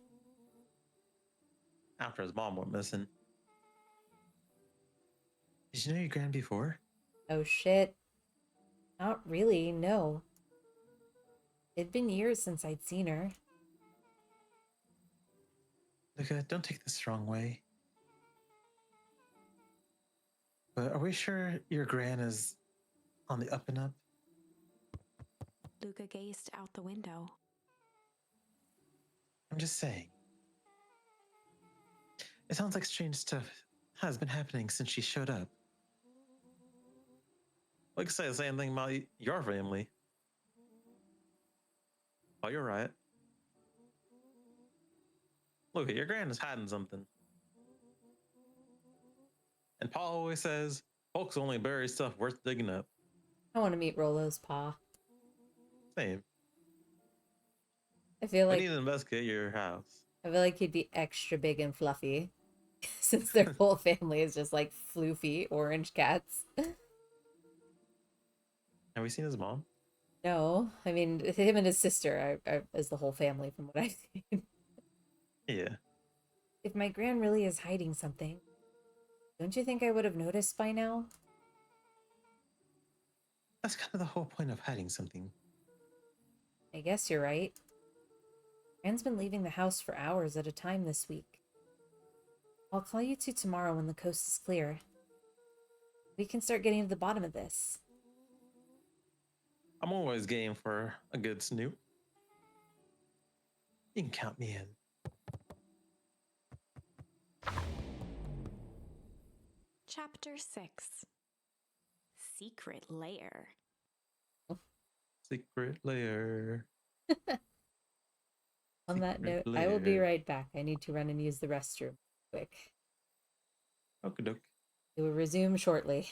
After his mom went missing. Did you know your gran before? Oh shit. Not really, no. It'd been years since I'd seen her. Luca, don't take this the wrong way. But are we sure your gran is on the up and up? Luca gazed out the window. I'm just saying. It sounds like strange stuff has been happening since she showed up. We could say the same thing about your family. Oh, you're right. Look, your gran is hiding something. And Paul always says, folks only bury stuff worth digging up. I want to meet Rolo's pa. Same. I feel We like need to investigate your house. he'd be extra big and fluffy. Since their whole family is just like floofy orange cats. Have we seen his mom? No, I mean him and his sister is the whole family from what I've seen. Yeah. If my gran really is hiding something, don't you think I would have noticed by now? That's kind of the whole point of hiding something. I guess you're right. Gran's been leaving the house for hours at a time this week. I'll call you two tomorrow when the coast is clear. We can start getting to the bottom of this. I'm always game for a good snoop. You can count me in. Chapter 6. Secret Lair. Secret lair. On that Secret note, I will be lair. right back. I need to run and use the restroom quick. Okie doke. We will resume shortly.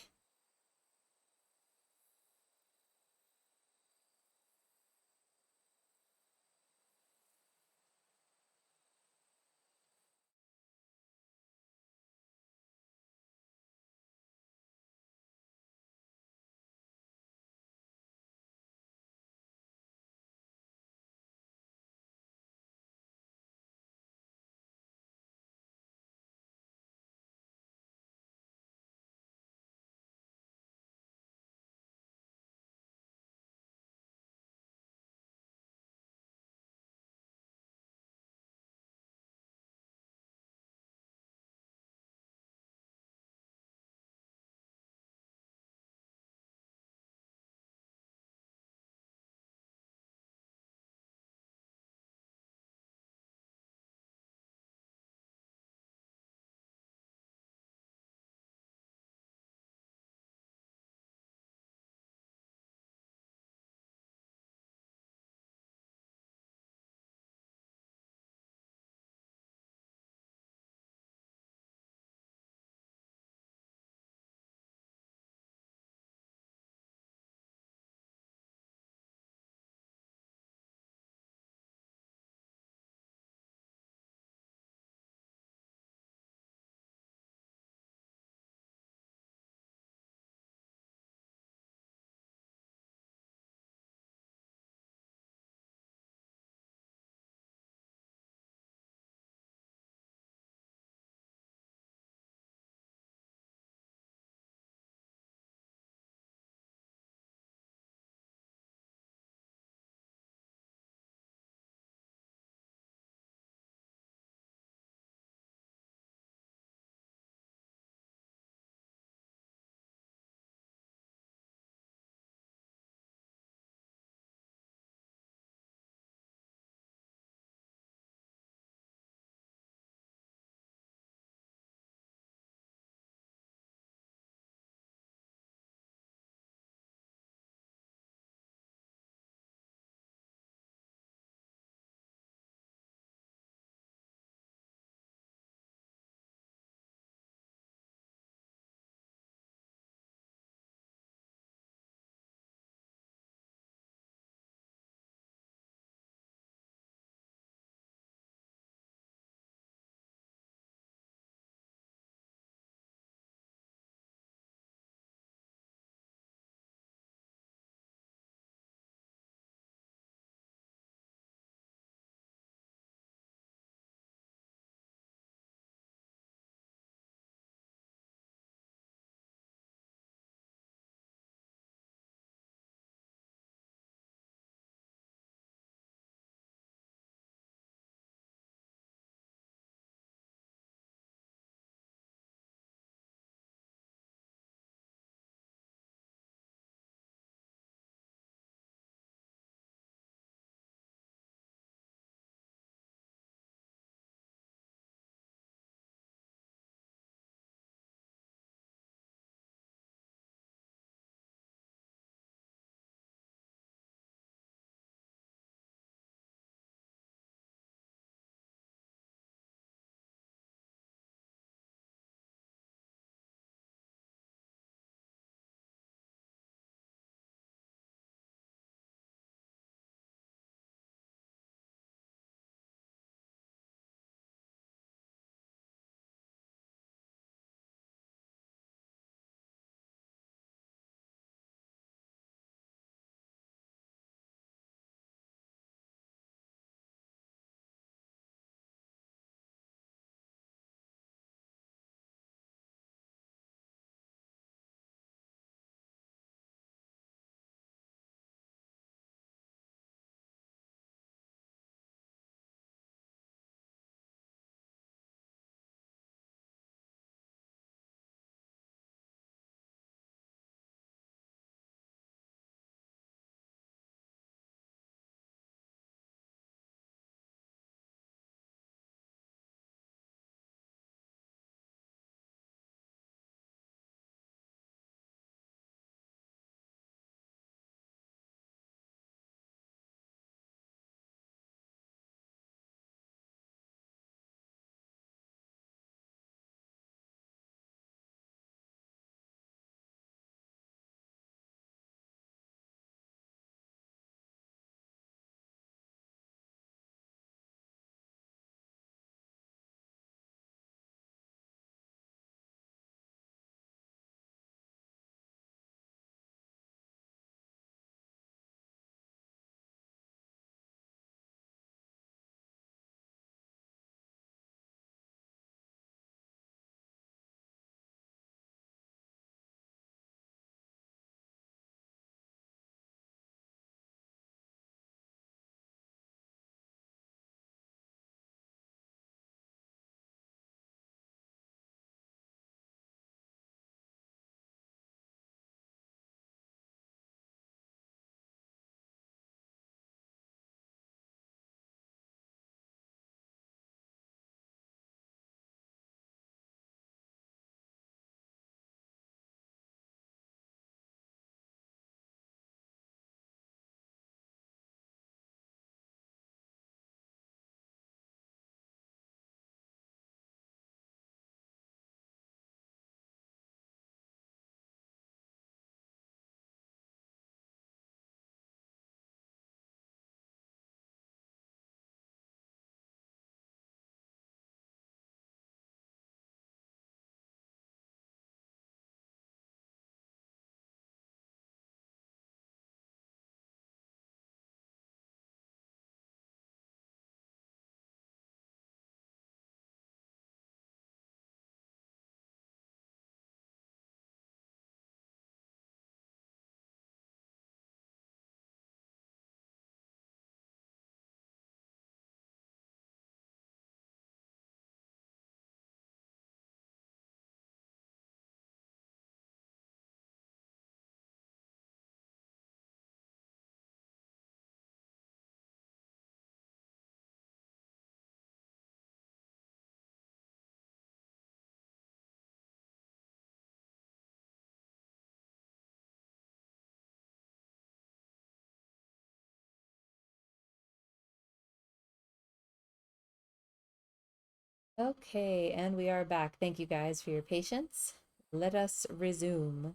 Okay, and we are back. Thank you guys for your patience. Let us resume.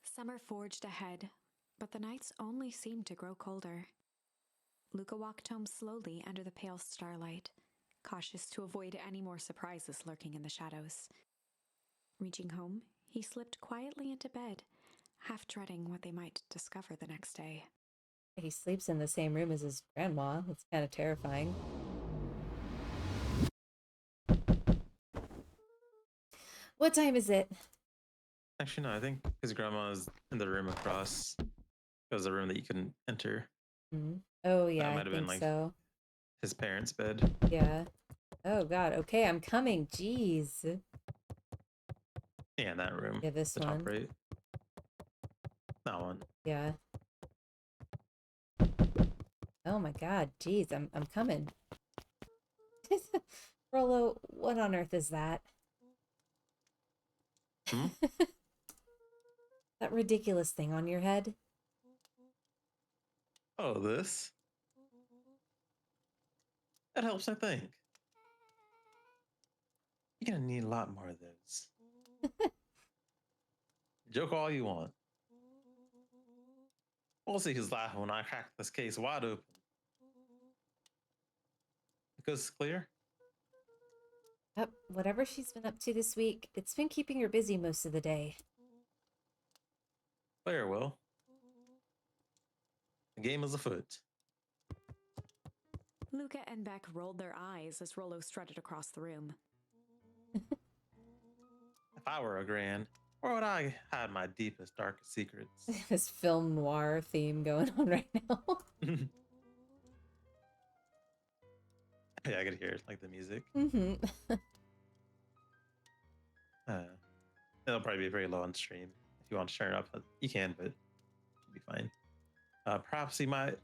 Summer forged ahead, but the nights only seemed to grow colder. Luca walked home slowly under the pale starlight, cautious to avoid any more surprises lurking in the shadows. Reaching home, he slipped quietly into bed, half dreading what they might discover the next day. He sleeps in the same room as his grandma. That's kind of terrifying. What time is it? Actually, no, I think his grandma's in the room across. It was a room that you couldn't enter. Oh, yeah, That I might have been think like so. his parents' bed. Yeah. Oh, God. Okay, I'm coming. Jeez. Yeah, in that room. Yeah, this The top one. right. That one. Yeah. Oh my God. Jeez, I'm coming. Rollo, what on earth is that? Hmm? That ridiculous thing on your head? Oh, this? That helps, I think. You're gonna need a lot more of those. Joke all you want. We'll see who's laughing when I crack this case wide open. The coast is clear? Yep, whatever she's been up to this week, it's been keeping her busy most of the day. Very well. The game is afoot. Luca and Beck rolled their eyes as Rollo strutted across the room. If I were a grand, where would I hide my deepest, darkest secrets? This film noir theme going on right now. Yeah, I could hear it, like the music. Mm-hmm. It'll probably be very low on stream. If you want to turn it up, you can, but it should be fine. Perhaps you might,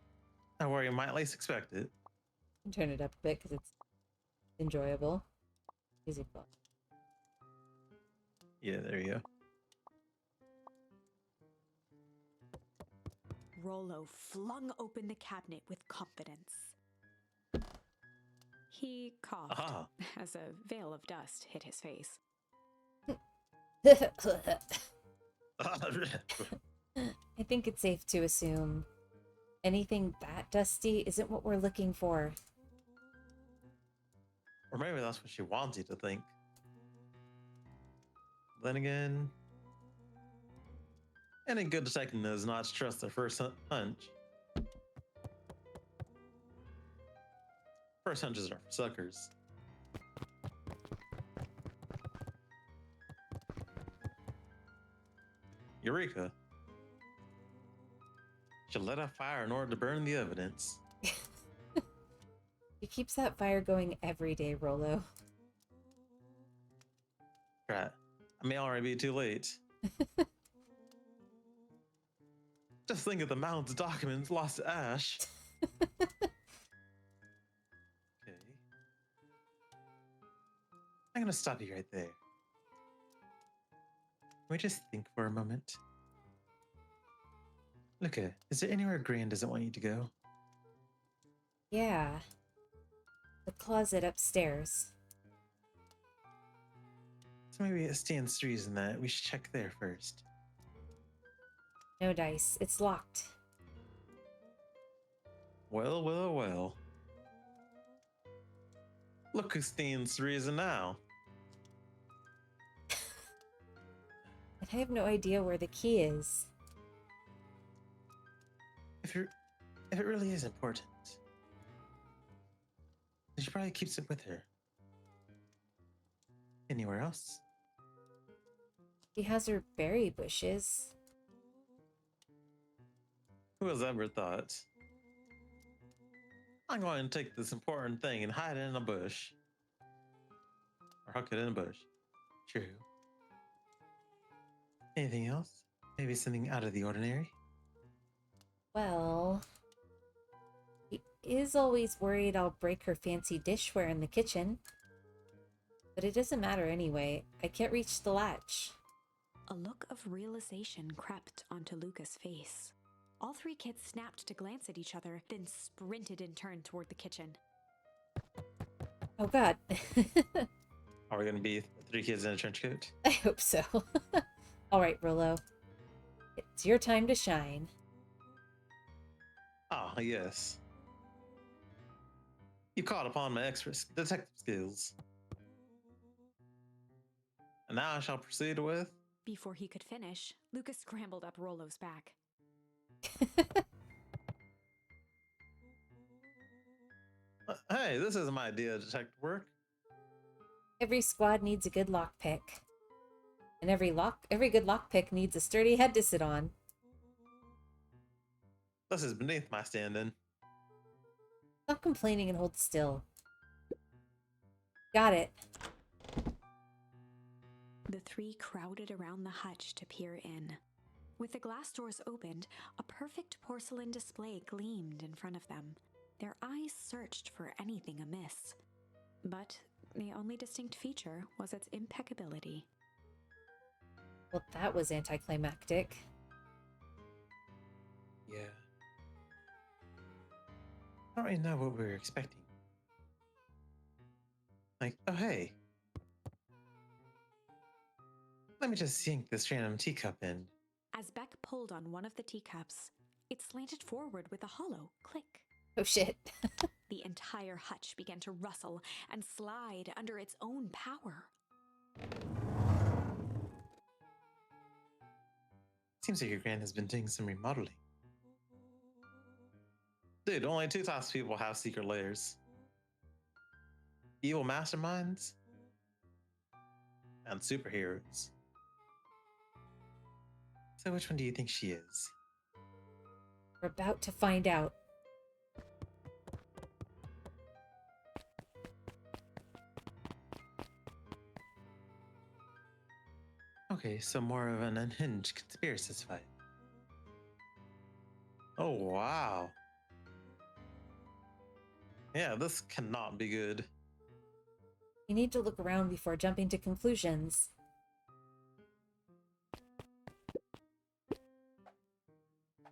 not where you might least expect it. Turn it up a bit because it's enjoyable. Easy fun. Yeah, there you go. Rollo flung open the cabinet with confidence. He coughed Aha. as a veil of dust hit his face. I think it's safe to assume anything that dusty isn't what we're looking for. Or maybe that's what she wants you to think. Then again, any good detective does not trust their first hunch. First hunches are for suckers. Eureka. She let out fire in order to burn the evidence. She keeps that fire going every day, Rollo. Right. I may already be too late. Just think of the mounds of documents lost to Ash. Okay. I'm gonna stop you right there. Can we just think for a moment? Luca, is there anywhere Gran doesn't want you to go? Yeah. The closet upstairs. So maybe it stands to reason that we should check there first. No dice. It's locked. Well, well, well. Look who stands to reason now. And I have no idea where the key is. If it really is important, then she probably keeps it with her. Anywhere else? She has her berry bushes. Who has ever thought? I'm going to take this important thing and hide it in a bush. Or huck it in a bush. True. Anything else? Maybe something out of the ordinary? Well, she is always worried I'll break her fancy dishware in the kitchen. But it doesn't matter anyway. I can't reach the latch. A look of realization crept onto Luca's face. All three kids snapped to glance at each other, then sprinted in turn toward the kitchen. Oh god. Are we gonna be three kids in a trench coat? I hope so. All right, Rollo. It's your time to shine. Ah, yes. You caught upon my expert detective skills. And now I shall proceed with. Before he could finish, Lucas scrambled up Rollo's back. Hey, this isn't my idea of detective work. Every squad needs a good lockpick. And every good lockpick needs a sturdy head to sit on. This is beneath my standing. Stop complaining and hold still. Got it. The three crowded around the hutch to peer in. With the glass doors opened, a perfect porcelain display gleamed in front of them. Their eyes searched for anything amiss. But the only distinct feature was its impeccability. Well, that was anticlimactic. Yeah. I don't really know what we were expecting. Like, oh hey. Let me just sink this random teacup in. As Beck pulled on one of the teacups, it slanted forward with a hollow click. Oh shit. The entire hutch began to rustle and slide under its own power. Seems like your grand has been doing some remodeling. Dude, only two types of people have secret layers. Evil masterminds and superheroes. So which one do you think she is? We're about to find out. Okay, so more of an unhinged conspiracist fight. Oh, wow. Yeah, this cannot be good. You need to look around before jumping to conclusions.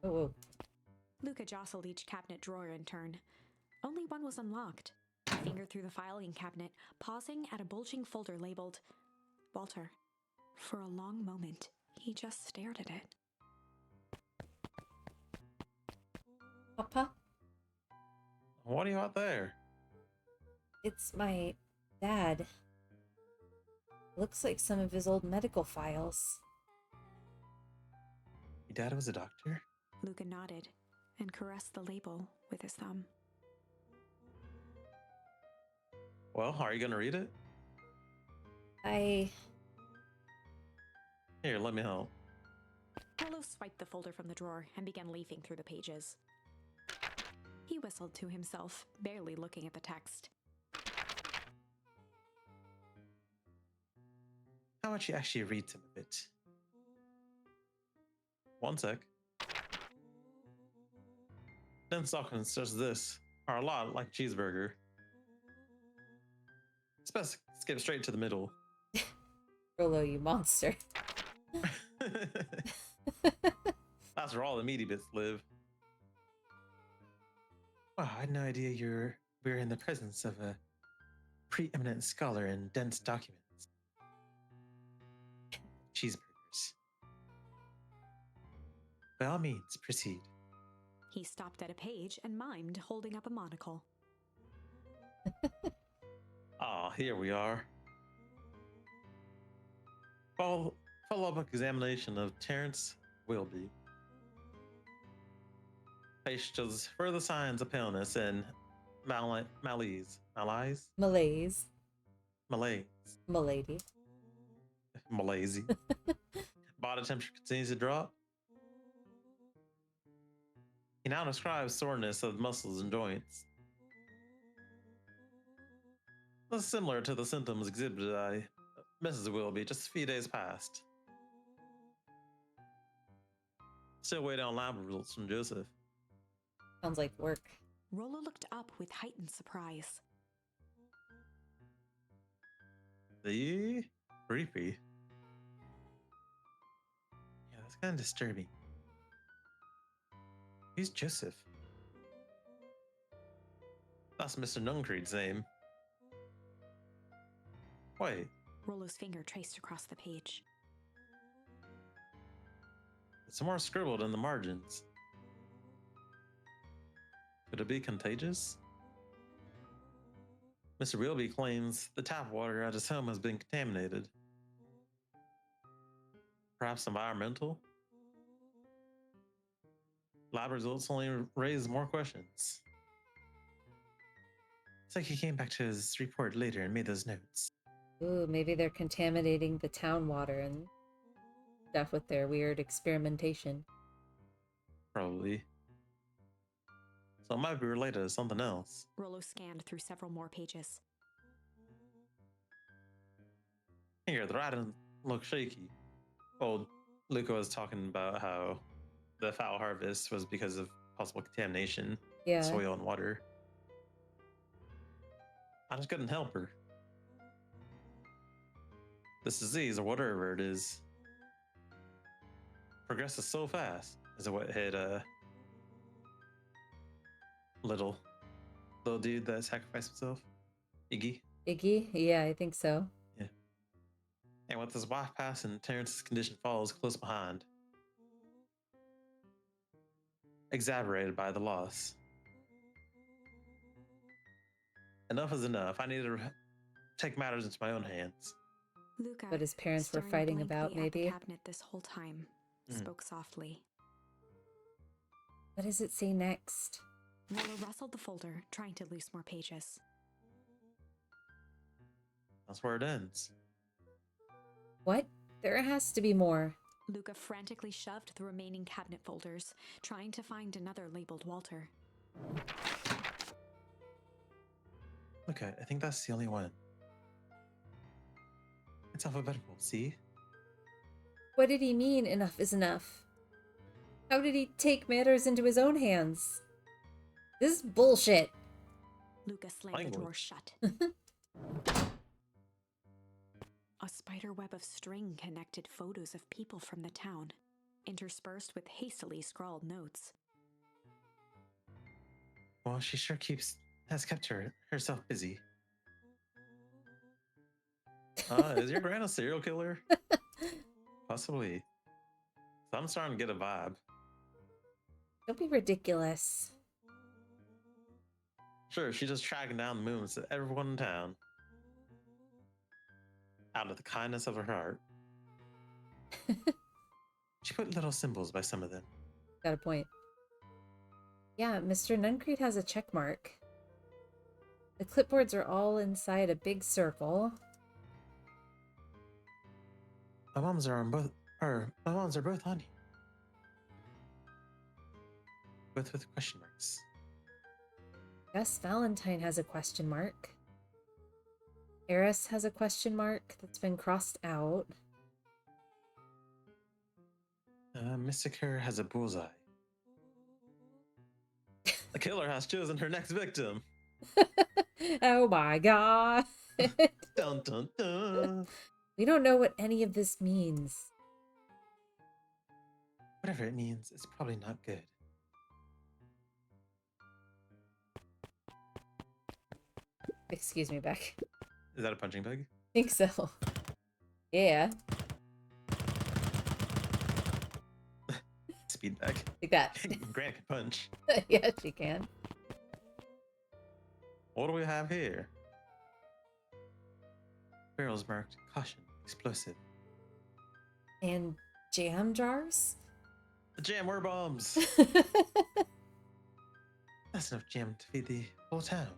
Oh. Luca jostled each cabinet drawer in turn. Only one was unlocked. He fingered through the filing cabinet, pausing at a bulging folder labeled Walter. For a long moment, he just stared at it. Papa? What do you want there? It's my dad. Looks like some of his old medical files. Your dad was a doctor? Luca nodded and caressed the label with his thumb. Well, are you gonna read it? Here, let me help. Rollo swiped the folder from the drawer and began leafing through the pages. He whistled to himself, barely looking at the text. How about you actually read some of it? One sec. Dense documents such as this are a lot like cheeseburger. It's best to skip straight to the middle. Rollo, you monster. That's where all the meaty bits live. Wow, I had no idea we're in the presence of a preeminent scholar in dense documents. Cheeseburgers. By all means, proceed. He stopped at a page and mimed, holding up a monocle. Ah, here we are. Follow-up examination of Terrence Wilby. Patient shows further signs of paleness and malaise. Malaise. Malaise. Milady. Malaise. Body temperature continues to drop. He now describes soreness of muscles and joints. This is similar to the symptoms exhibited by Mrs. Wilby just a few days past. Still waiting on lab results from Joseph. Sounds like work. Rollo looked up with heightened surprise. Creepy. Yeah, that's kind of disturbing. Who's Joseph? That's Mr. Nuncreed's name. Wait, Rollo's finger traced across the page. it's more scribbled in the margins. Could it be contagious? Mr. Wilby claims the tap water at his home has been contaminated. Perhaps environmental? Lab results only raise more questions. It's like he came back to his report later and made those notes. Ooh, maybe they're contaminating the town water and stuff with their weird experimentation. Probably. So it might be related to something else. Rollo scanned through several more pages. Here, the writing looks shaky. Well, Luca was talking about how the foul harvest was because of possible contamination, Yeah. soil and water. I just couldn't help her. This disease, or whatever it is, progresses so fast. Is it what hit little dude that sacrificed himself? Iggy? Iggy? Yeah, I think so. And with his wife passing, Terrence's condition follows close behind. Exacerbated by the loss. Enough is enough. I need to take matters into my own hands. Luca, What his parents were staring fighting about, blankly at the maybe? cabinet this whole time, spoke softly. What does it say next? Rollo rustled the folder, trying to loose more pages. That's where it ends. What? There has to be more. Luca frantically shoved the remaining cabinet folders, trying to find another labeled Walter. Okay, I think that's the only one. It's alphabetical, see? What did he mean, enough is enough? How did he take matters into his own hands? This is bullshit. Luca slammed the drawer Language. shut. A spider web of string connected photos of people from the town, interspersed with hastily scrawled notes. Well, she sure has kept herself busy. Is your grand a serial killer? Possibly. So I'm starting to get a vibe. Don't be ridiculous. Sure, she's just tracking down the movements of everyone in town. Out of the kindness of her heart. She put little symbols by some of them. Got a point. Yeah, Mr. Nuncreed has a check mark. The clipboards are all inside a big circle. My moms are both on here. Both with question marks. Gus Valentine has a question mark. Eris has a question mark that's been crossed out. Mystica has a bullseye. The killer has chosen her next victim. Oh my god. Dun dun dun. We don't know what any of this means. Whatever it means, it's probably not good. Excuse me, Beck. Is that a punching bag? Think so. Yeah, Speed bag. like that. Grant can punch. Yeah, she can. What do we have here? Barrels marked caution, explosive. And jam jars? The jam were bombs. That's enough jam to feed the whole town.